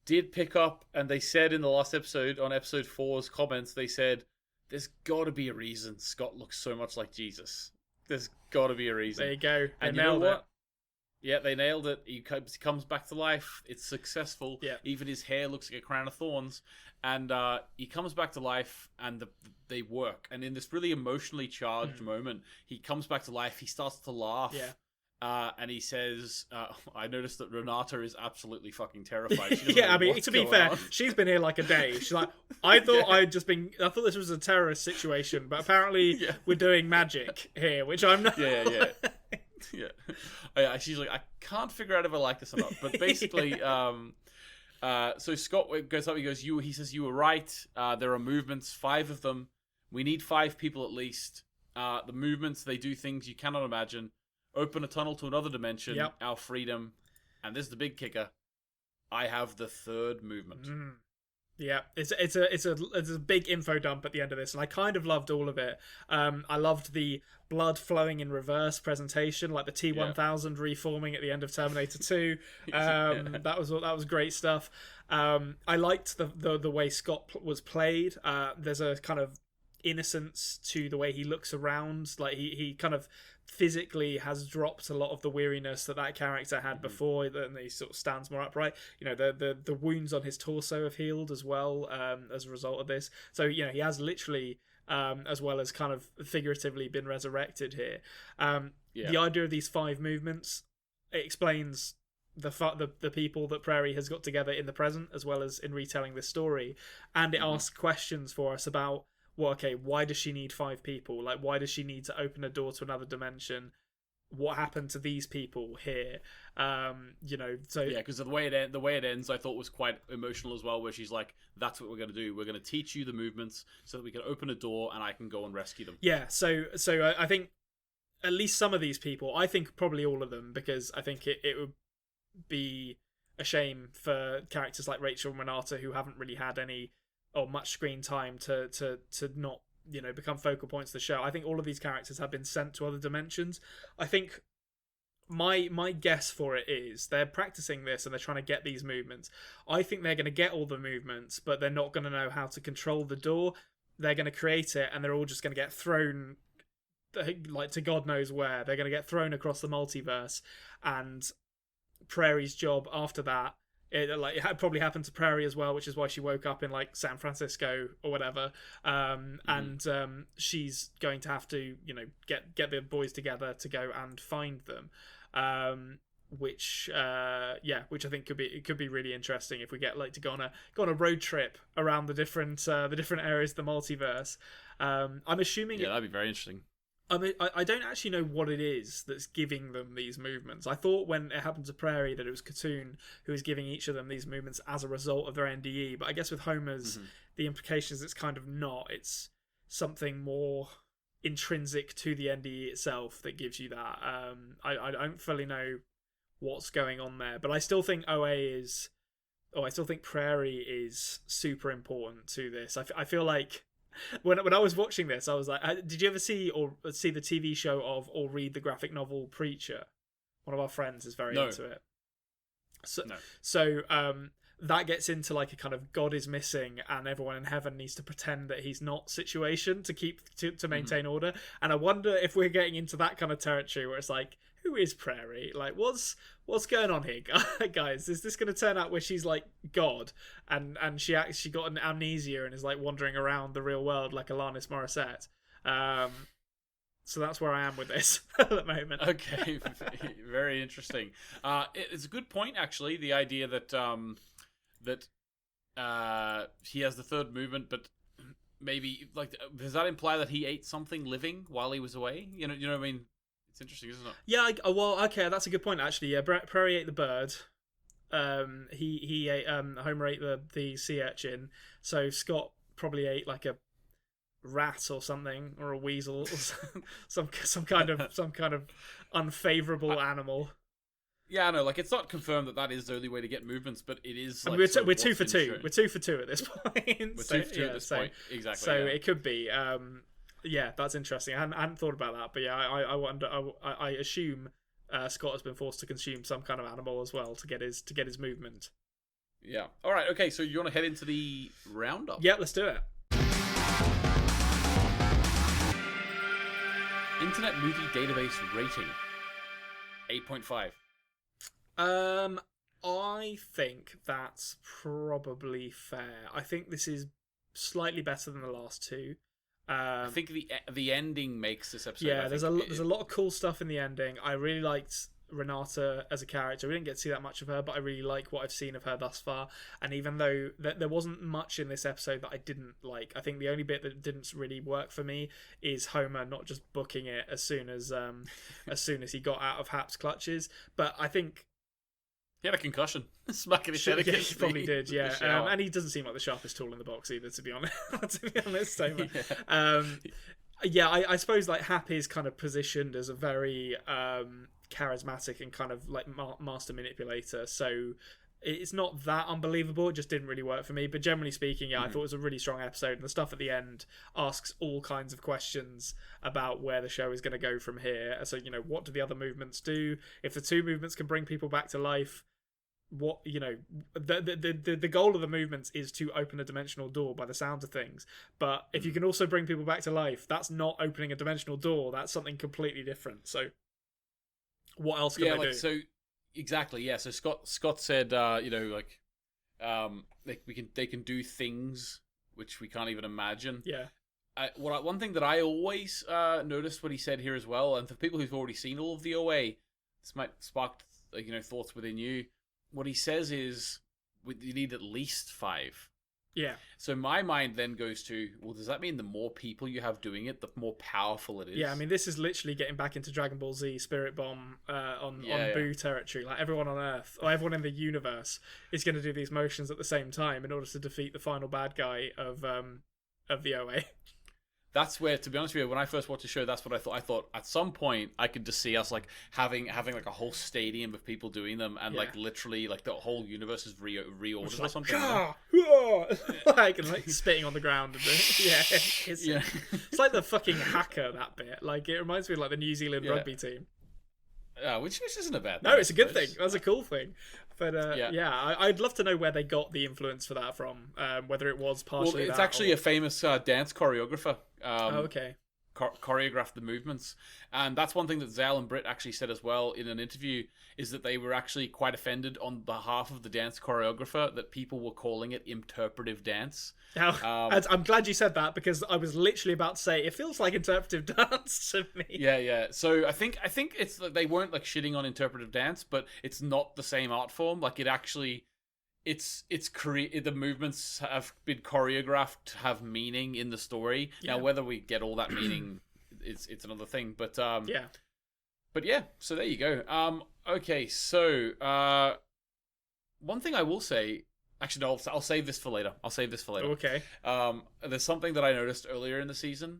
Speaker 2: did pick up, and they said in the last episode, on episode 4's comments, they said, there's got to be a reason Scott looks so much like Jesus. There's got to be a reason.
Speaker 3: There you go.
Speaker 2: And you know what? Yeah, they nailed it. He comes back to life. It's successful.
Speaker 3: Yeah.
Speaker 2: Even his hair looks like a crown of thorns. And he comes back to life, and they work. And in this really emotionally charged moment, he comes back to life. He starts to laugh.
Speaker 3: Yeah.
Speaker 2: And he says, I noticed that Renata is absolutely fucking terrified.
Speaker 3: Yeah, I mean, to be fair, she's been here like a day. She's like, I thought I thought this was a terrorist situation, but apparently we're doing magic here, which I'm not.
Speaker 2: Yeah. She's like, I can't figure out if I like this or not. But basically, so Scott goes up, he says, you were right. There are movements, 5 of them. We need 5 people at least. The movements, they do things you cannot imagine. Open a tunnel to another dimension, our freedom, and this is the big kicker. I have the 3rd movement.
Speaker 3: Yeah, it's a big info dump at the end of this, and I kind of loved all of it. I loved the blood flowing in reverse presentation, like the T-1000 reforming at the end of Terminator 2. That was great stuff. I liked the way Scott was played. There's a kind of innocence to the way he looks around. Like he kind of physically has dropped a lot of the weariness that character had before, and he sort of stands more upright. The wounds on his torso have healed as well, as a result of this. So he has literally, as well as kind of figuratively, been resurrected here. The idea of these 5 movements, it explains the people that Prairie has got together in the present, as well as in retelling this story, and it asks questions for us about, well, okay, why does she need 5 people? Like, why does she need to open a door to another dimension? What happened to these people here? So
Speaker 2: yeah, because the way it ends, I thought was quite emotional as well. Where she's like, "That's what we're going to do. We're going to teach you the movements so that we can open a door and I can go and rescue them."
Speaker 3: Yeah. So I think at least some of these people, I think probably all of them, because I think it would be a shame for characters like Rachel and Renata, who haven't really had any or much screen time, to not become focal points of the show. I think all of these characters have been sent to other dimensions. I think my guess for it is they're practicing this and they're trying to get these movements. I think they're going to get all the movements, but they're not going to know how to control the door. They're going to create it, and they're all just going to get thrown, like, to God knows where. They're going to get thrown across the multiverse, and Prairie's job after that, it probably happened to Prairie as well, which is why she woke up in like San Francisco or whatever. And she's going to have to, get the boys together to go and find them. Which I think could be really interesting if we get to go on a road trip around the different areas of the multiverse. I'm assuming
Speaker 2: that'd be very interesting.
Speaker 3: I mean, I don't actually know what it is that's giving them these movements. I thought when it happened to Prairie that it was Katoon who was giving each of them these movements as a result of their NDE, but I guess with Homer's, the implication is it's kind of not. It's something more intrinsic to the NDE itself that gives you that. I don't fully know what's going on there, but I still think I still think Prairie is super important to this. I feel like when I was watching this, I was like, did you ever see the TV show of or read the graphic novel Preacher? One of our friends is very into it. So that gets into like a kind of God is missing and everyone in heaven needs to pretend that he's not situation to maintain order. And I wonder if we're getting into that kind of territory where it's like, who is Prairie? Like, what's going on here, guys? Is this going to turn out where she's like God and she got an amnesia and is like wandering around the real world like Alanis Morissette? So that's where I am with this at the moment.
Speaker 2: Okay, very interesting. It's a good point, actually. The idea that he has the third movement, but maybe like does that imply that he ate something living while he was away? You know what I mean? It's interesting, isn't it?
Speaker 3: Yeah. Well, okay, that's a good point actually. Yeah, Prairie ate the bird. He ate Homer ate the sea urchin. So Scott probably ate like a rat or something, or a weasel, or some kind of unfavorable animal.
Speaker 2: Yeah, I know. Like, it's not confirmed that is the only way to get movements, but it is. Like,
Speaker 3: we're 2 for 2. We're 2 for 2 at this point.
Speaker 2: We're 2 for 2 at this point. Exactly.
Speaker 3: So it could be. Yeah, that's interesting. I hadn't thought about that, but yeah, I wonder. I assume Scott has been forced to consume some kind of animal as well to get his movement.
Speaker 2: Yeah. All right. Okay. So you want to head into the roundup?
Speaker 3: Yeah, let's do it.
Speaker 2: Internet Movie Database rating 8.5.
Speaker 3: I think that's probably fair. I think this is slightly better than the last two.
Speaker 2: I think the ending makes this episode.
Speaker 3: Yeah, there's a lot of cool stuff in the ending. I really liked Renata as a character. We didn't get to see that much of her, but I really like what I've seen of her thus far. And even though there wasn't much in this episode that I didn't like, I think the only bit that didn't really work for me is Homer not just booking it as soon as he got out of Hap's clutches. But I think
Speaker 2: he had a concussion, smacking his head against.
Speaker 3: He probably did, yeah. And he doesn't seem like the sharpest tool in the box either, to be honest. Yeah, I suppose like Hap is kind of positioned as a very charismatic and kind of like master manipulator, so it's not that unbelievable. It just didn't really work for me. But generally speaking, yeah, I thought it was a really strong episode, and the stuff at the end asks all kinds of questions about where the show is going to go from here. So, what do the other movements do? If the two movements can bring people back to life, what the goal of the movements is to open a dimensional door by the sound of things. But if you can also bring people back to life, that's not opening a dimensional door. That's something completely different. So what else can they do?
Speaker 2: So exactly, yeah. So Scott said, they can do things which we can't even imagine.
Speaker 3: Yeah.
Speaker 2: One thing that I always noticed what he said here as well, and for people who've already seen all of the OA, this might spark thoughts within you. What he says is, you need at least 5.
Speaker 3: Yeah.
Speaker 2: So my mind then goes to, well, does that mean the more people you have doing it, the more powerful it is?
Speaker 3: Yeah, I mean, this is literally getting back into Dragon Ball Z Spirit Bomb on Boo territory. Like, everyone on Earth, or everyone in the universe, is going to do these motions at the same time in order to defeat the final bad guy of the OA.
Speaker 2: That's where, to be honest with you, when I first watched the show, that's what I thought. I thought at some point I could just see us like having like a whole stadium of people doing them, and like literally like the whole universe is reordered or something.
Speaker 3: Like spitting on the ground. It's like the fucking hacker, that bit. Like, it reminds me of like the New Zealand rugby team.
Speaker 2: Which isn't a bad thing.
Speaker 3: No, it's a good thing. That's a cool thing. But I'd love to know where they got the influence for that from. Whether it was partially.
Speaker 2: Well, it's actually a famous dance choreographer.
Speaker 3: Okay.
Speaker 2: Choreographed the movements, and that's one thing that Zal and Britt actually said as well in an interview, is that they were actually quite offended on behalf of the dance choreographer that people were calling it interpretive dance.
Speaker 3: I'm glad you said that, because I was literally about to say it feels like interpretive dance to me.
Speaker 2: Yeah. So I think it's they weren't like shitting on interpretive dance, but it's not the same art form. Like, it actually. The movements have been choreographed to have meaning in the story. Yeah. Now, whether we get all that meaning, it's another thing. But so there you go. Okay, so one thing I will say, actually, no, I'll save this for later.
Speaker 3: Okay.
Speaker 2: There's something that I noticed earlier in the season,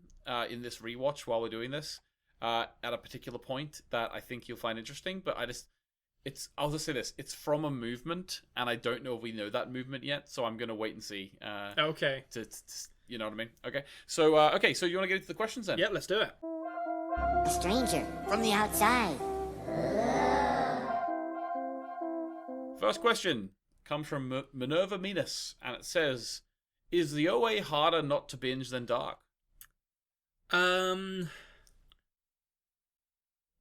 Speaker 2: in this rewatch while we're doing this, at a particular point that I think you'll find interesting. But I'll just say this. It's from a movement, and I don't know if we know that movement yet, so I'm going to wait and see.
Speaker 3: Okay.
Speaker 2: You know what I mean? Okay. So you want to get into the questions then?
Speaker 3: Yep, let's do it.
Speaker 5: A stranger from the outside.
Speaker 2: First question. comes from Minerva Minas, and it says, "Is the OA harder not to binge than Dark?"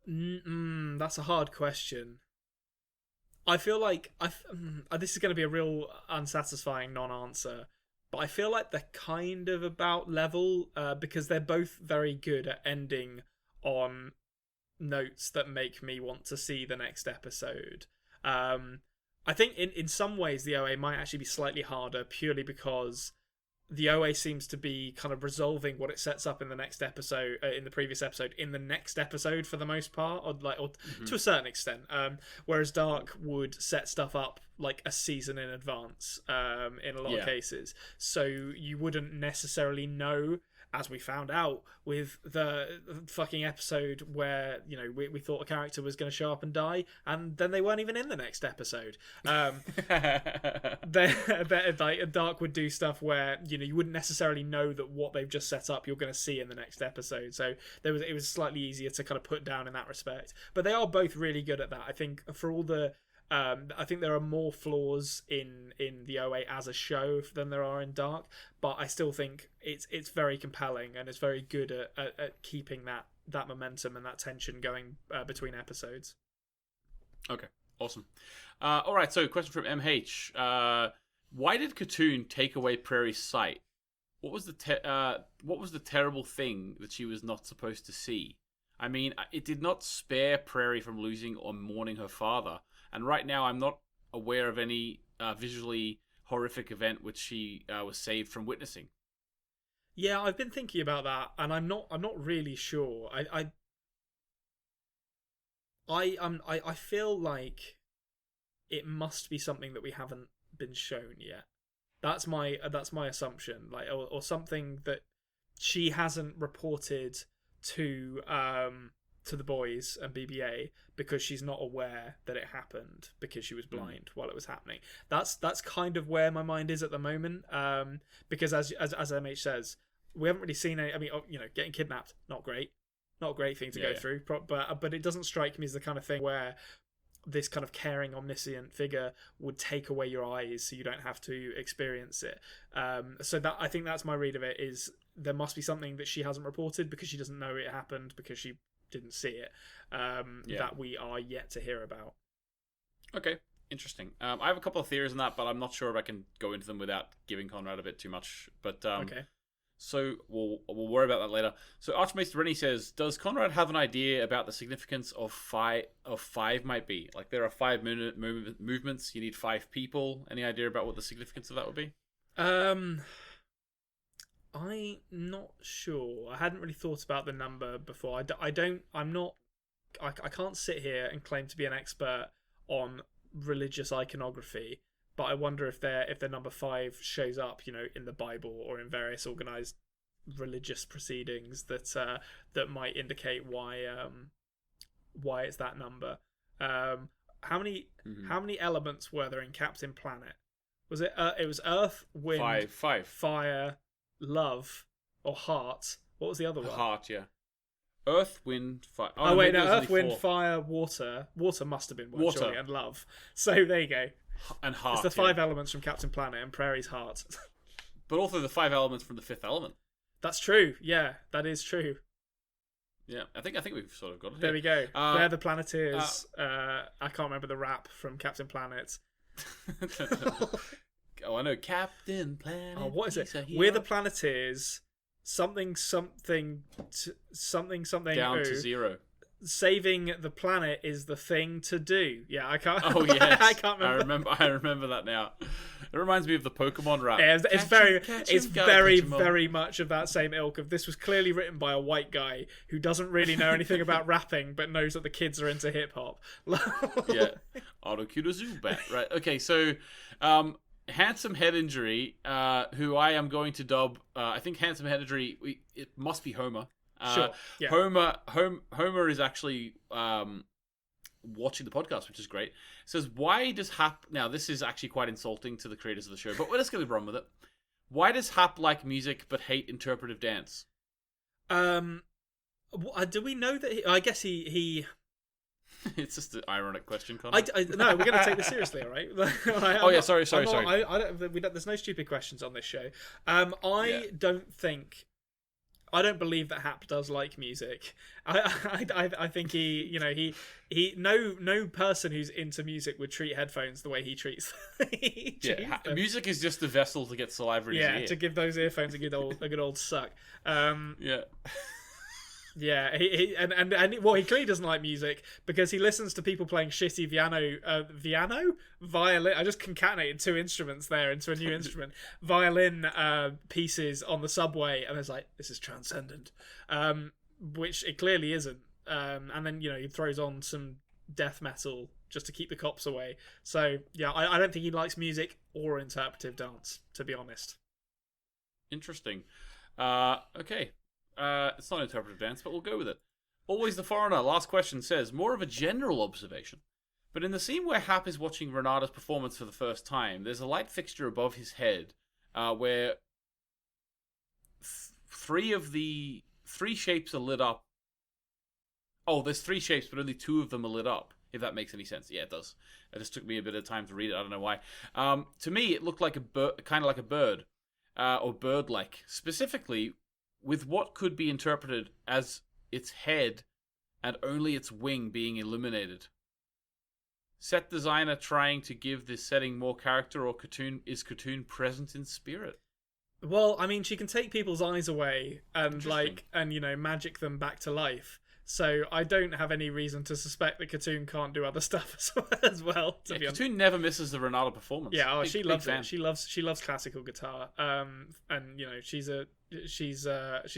Speaker 3: That's a hard question. I feel like this is going to be a real unsatisfying non-answer, but I feel like they're kind of about level because they're both very good at ending on notes that make me want to see the next episode. I think in some ways the OA might actually be slightly harder purely because the OA seems to be kind of resolving what it sets up in the next episode, in the previous episode, in the next episode for the most part, or to a certain extent. Whereas Dark would set stuff up like a season in advance, in a lot of cases, so you wouldn't necessarily know. As we found out with the fucking episode where, you know, we thought a character was going to show up and die, and then they weren't even in the next episode. Dark would do stuff where, you know, you wouldn't necessarily know that what they've just set up you're going to see in the next episode. So it was slightly easier to kind of put down in that respect. But they are both really good at that. I think for all the I think there are more flaws in the OA as a show than there are in Dark, but I still think it's very compelling and it's very good at keeping that momentum and that tension going between episodes.
Speaker 2: Okay, awesome. All right, so question from MH. Why did Katoon take away Prairie's sight? What was the terrible thing that she was not supposed to see? I mean, it did not spare Prairie from losing or mourning her father. And right now, I'm not aware of any visually horrific event which she was saved from witnessing.
Speaker 3: Yeah, I've been thinking about that, and I'm not really sure. I feel like it must be something that we haven't been shown yet. That's my assumption. Like, or something that she hasn't reported to the boys and BBA because she's not aware that it happened because she was blind while it was happening. That's kind of where my mind is at the moment. Because as MH says, we haven't really seen any. I mean, you know, getting kidnapped, not a great thing to go through. But it doesn't strike me as the kind of thing where this kind of caring, omniscient figure would take away your eyes so you don't have to experience it. So that, I think that's my read of it, is there must be something that she hasn't reported because she doesn't know it happened because she didn't see it, that we are yet to hear about. Okay,
Speaker 2: interesting. I have a couple of theories on that, but I'm not sure if I can go into them without giving Konrad a bit too much. But
Speaker 3: okay.
Speaker 2: So we'll worry about that later. So Archmaester Rennie says, does Konrad have an idea about the significance of five might be? Like, there are 5 movements, you need 5 people. Any idea about what the significance of that would be?
Speaker 3: I'm not sure. I hadn't really thought about the number before. I can't sit here and claim to be an expert on religious iconography, but I wonder if their number 5 shows up, you know, in the Bible or in various organized religious proceedings that might indicate why it's that number. How many elements were there in Captain Planet? Was it? It was Earth, Wind, Fire, Love, or Heart. What was the other one?
Speaker 2: Heart, yeah. Earth, Wind, Fire.
Speaker 3: Oh wait, no. Earth, Wind, Fire, Water. Water must have been one, surely, and Love. So there you go.
Speaker 2: And Heart.
Speaker 3: It's the 5 elements from Captain Planet and Prairie's Heart.
Speaker 2: But also the 5 elements from the 5th element.
Speaker 3: That's true. Yeah, that is true.
Speaker 2: Yeah, I think we've sort of got it.
Speaker 3: There we go. They're the Planeteers. I can't remember the rap from Captain Planet.
Speaker 2: Oh, I know, Captain Planet.
Speaker 3: Oh, what is it? We're the Planeteers. Something.
Speaker 2: Down to 0.
Speaker 3: Saving the planet is the thing to do. Yeah, I can't.
Speaker 2: Oh yes,
Speaker 3: I can't remember.
Speaker 2: I remember that now. It reminds me of the Pokemon rap.
Speaker 3: Yeah, it's very much of that same ilk. Of this was clearly written by a white guy who doesn't really know anything about rapping, but knows that the kids are into hip hop.
Speaker 2: Yeah, Autocue Zubat. Right. Okay. So, Handsome Head Injury, who I am going to dub. I think Handsome Head Injury. It must be Homer.
Speaker 3: Sure. Yeah.
Speaker 2: Homer is actually watching the podcast, which is great. Says, why does Hap... Now, this is actually quite insulting to the creators of the show, but let's get a run with it. Why does Hap like music but hate interpretive dance?
Speaker 3: Do we know that I guess he
Speaker 2: It's just an ironic question, Connor.
Speaker 3: No, we're going to take this seriously, all right?
Speaker 2: Sorry.
Speaker 3: There's no stupid questions on this show. I don't believe that Hap does like music. I think he no person who's into music would treat headphones the way he treats them.
Speaker 2: Music is just a vessel to get saliva in his ear.
Speaker 3: To give those earphones a good old suck. Yeah, he clearly doesn't like music because he listens to people playing shitty violin. I just concatenated two instruments there into a new instrument. Violin pieces on the subway, and it's like, this is transcendent, which it clearly isn't. And then he throws on some death metal just to keep the cops away. So yeah, I don't think he likes music or interpretive dance, to be honest.
Speaker 2: Interesting. Okay. It's not interpretive dance, but we'll go with it. Always the Foreigner, last question, says, more of a general observation, but in the scene where Hap is watching Renata's performance for the first time, there's a light fixture above his head where three shapes are lit up. Oh, there's 3 shapes, but only 2 of them are lit up, if that makes any sense. Yeah, it does. It just took me a bit of time to read it. I don't know why. To me, it looked like kind of like a bird, or bird-like. Specifically, with what could be interpreted as its head and only its wing being illuminated. Set designer trying to give this setting more character, or is cartoon present in spirit?
Speaker 3: Well, I mean, she can take people's eyes away and magic them back to life. So I don't have any reason to suspect that Katoon can't do other stuff as well. To be honest,
Speaker 2: Katoon never misses the Renata performance.
Speaker 3: Yeah, she loves it. She loves classical guitar. And she's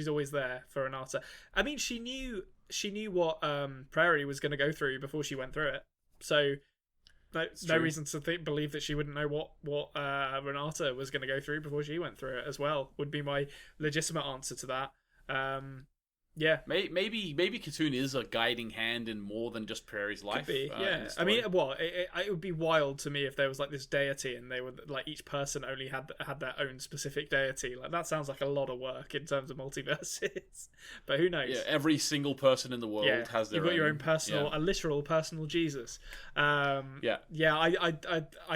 Speaker 3: always there for Renata. I mean, she knew what Prairie was going to go through before she went through it. So no reason to believe that she wouldn't know what Renata was going to go through before she went through it as well. Would be my legitimate answer to that. Yeah,
Speaker 2: maybe Katoon is a guiding hand in more than just Prairie's life.
Speaker 3: Could be, yeah. I mean, it would be wild to me if there was like this deity and they were like each person only had their own specific deity. Like that sounds like a lot of work in terms of multiverses. But who knows?
Speaker 2: Yeah, every single person in the world has their
Speaker 3: You've got your own personal, a literal personal Jesus. I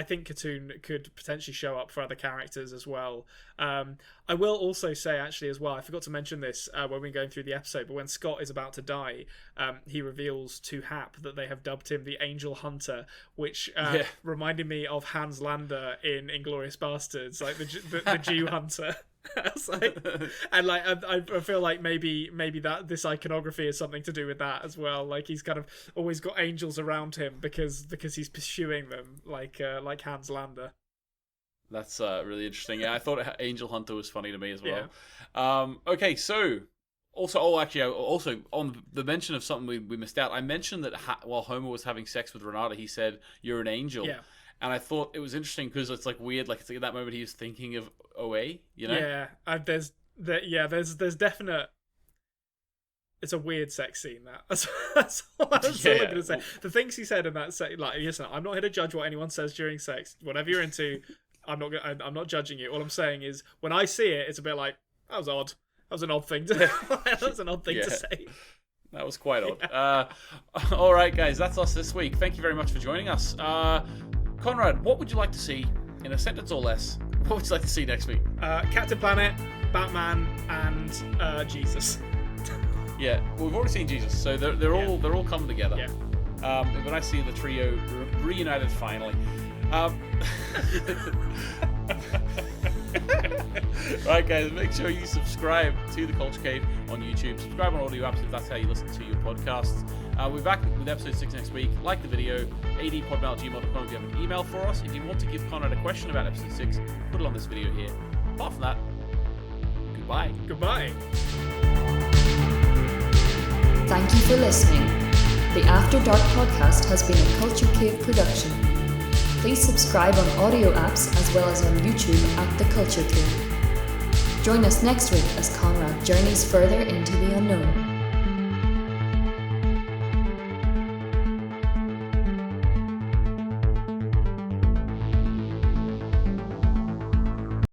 Speaker 3: think Katoon could potentially show up for other characters as well. I will also say, actually, as well, I forgot to mention this when we were going through the episode, but when Scott is about to die, he reveals to Hap that they have dubbed him the Angel Hunter, which reminded me of Hans Lander in Inglourious Bastards, like the Jew hunter. I feel like maybe that this iconography has something to do with that as well. Like he's kind of always got angels around him because he's pursuing them like Hans Lander.
Speaker 2: That's really interesting. Yeah, I thought Angel Hunter was funny to me as well. Yeah. Okay, so also on the mention of something we missed out, I mentioned that while Homer was having sex with Renata, he said, "You're an angel." Yeah. And I thought it was interesting because it's like weird, like it's like at that moment he was thinking of OA, you know?
Speaker 3: Yeah, there's definite. It's a weird sex scene. That's all I'm going to say. The things he said in that sex, like, listen, I'm not here to judge what anyone says during sex. Whatever you're into, I'm not judging you. All I'm saying is when I see it, it's a bit like that was odd. That was an odd thing to. That was an odd thing to say.
Speaker 2: That was quite odd. Yeah. All right, guys, that's us this week. Thank you very much for joining us. Konrad, what would you like to see in a sentence or less? What would you like to see next week?
Speaker 3: Captain Planet, Batman, and Jesus.
Speaker 2: Yeah, well, we've already seen Jesus, so they're all coming together.
Speaker 3: Yeah.
Speaker 2: When I see the trio reunited finally. Right, guys, make sure you subscribe to The Culture Cave on YouTube. Subscribe on audio apps if that's how you listen to your podcasts. We're back with episode 6 next week. Like the video, adpodmail@gmail.com if you have an email for us. If you want to give Konrad a question about episode 6, put it on this video here. Apart from that, goodbye.
Speaker 3: Goodbye.
Speaker 1: Thank you for listening. The After Dark podcast has been a Culture Cave production. Please subscribe on audio apps as well as on YouTube at The Culture Cave. Join us next week as Konrad journeys further into the unknown.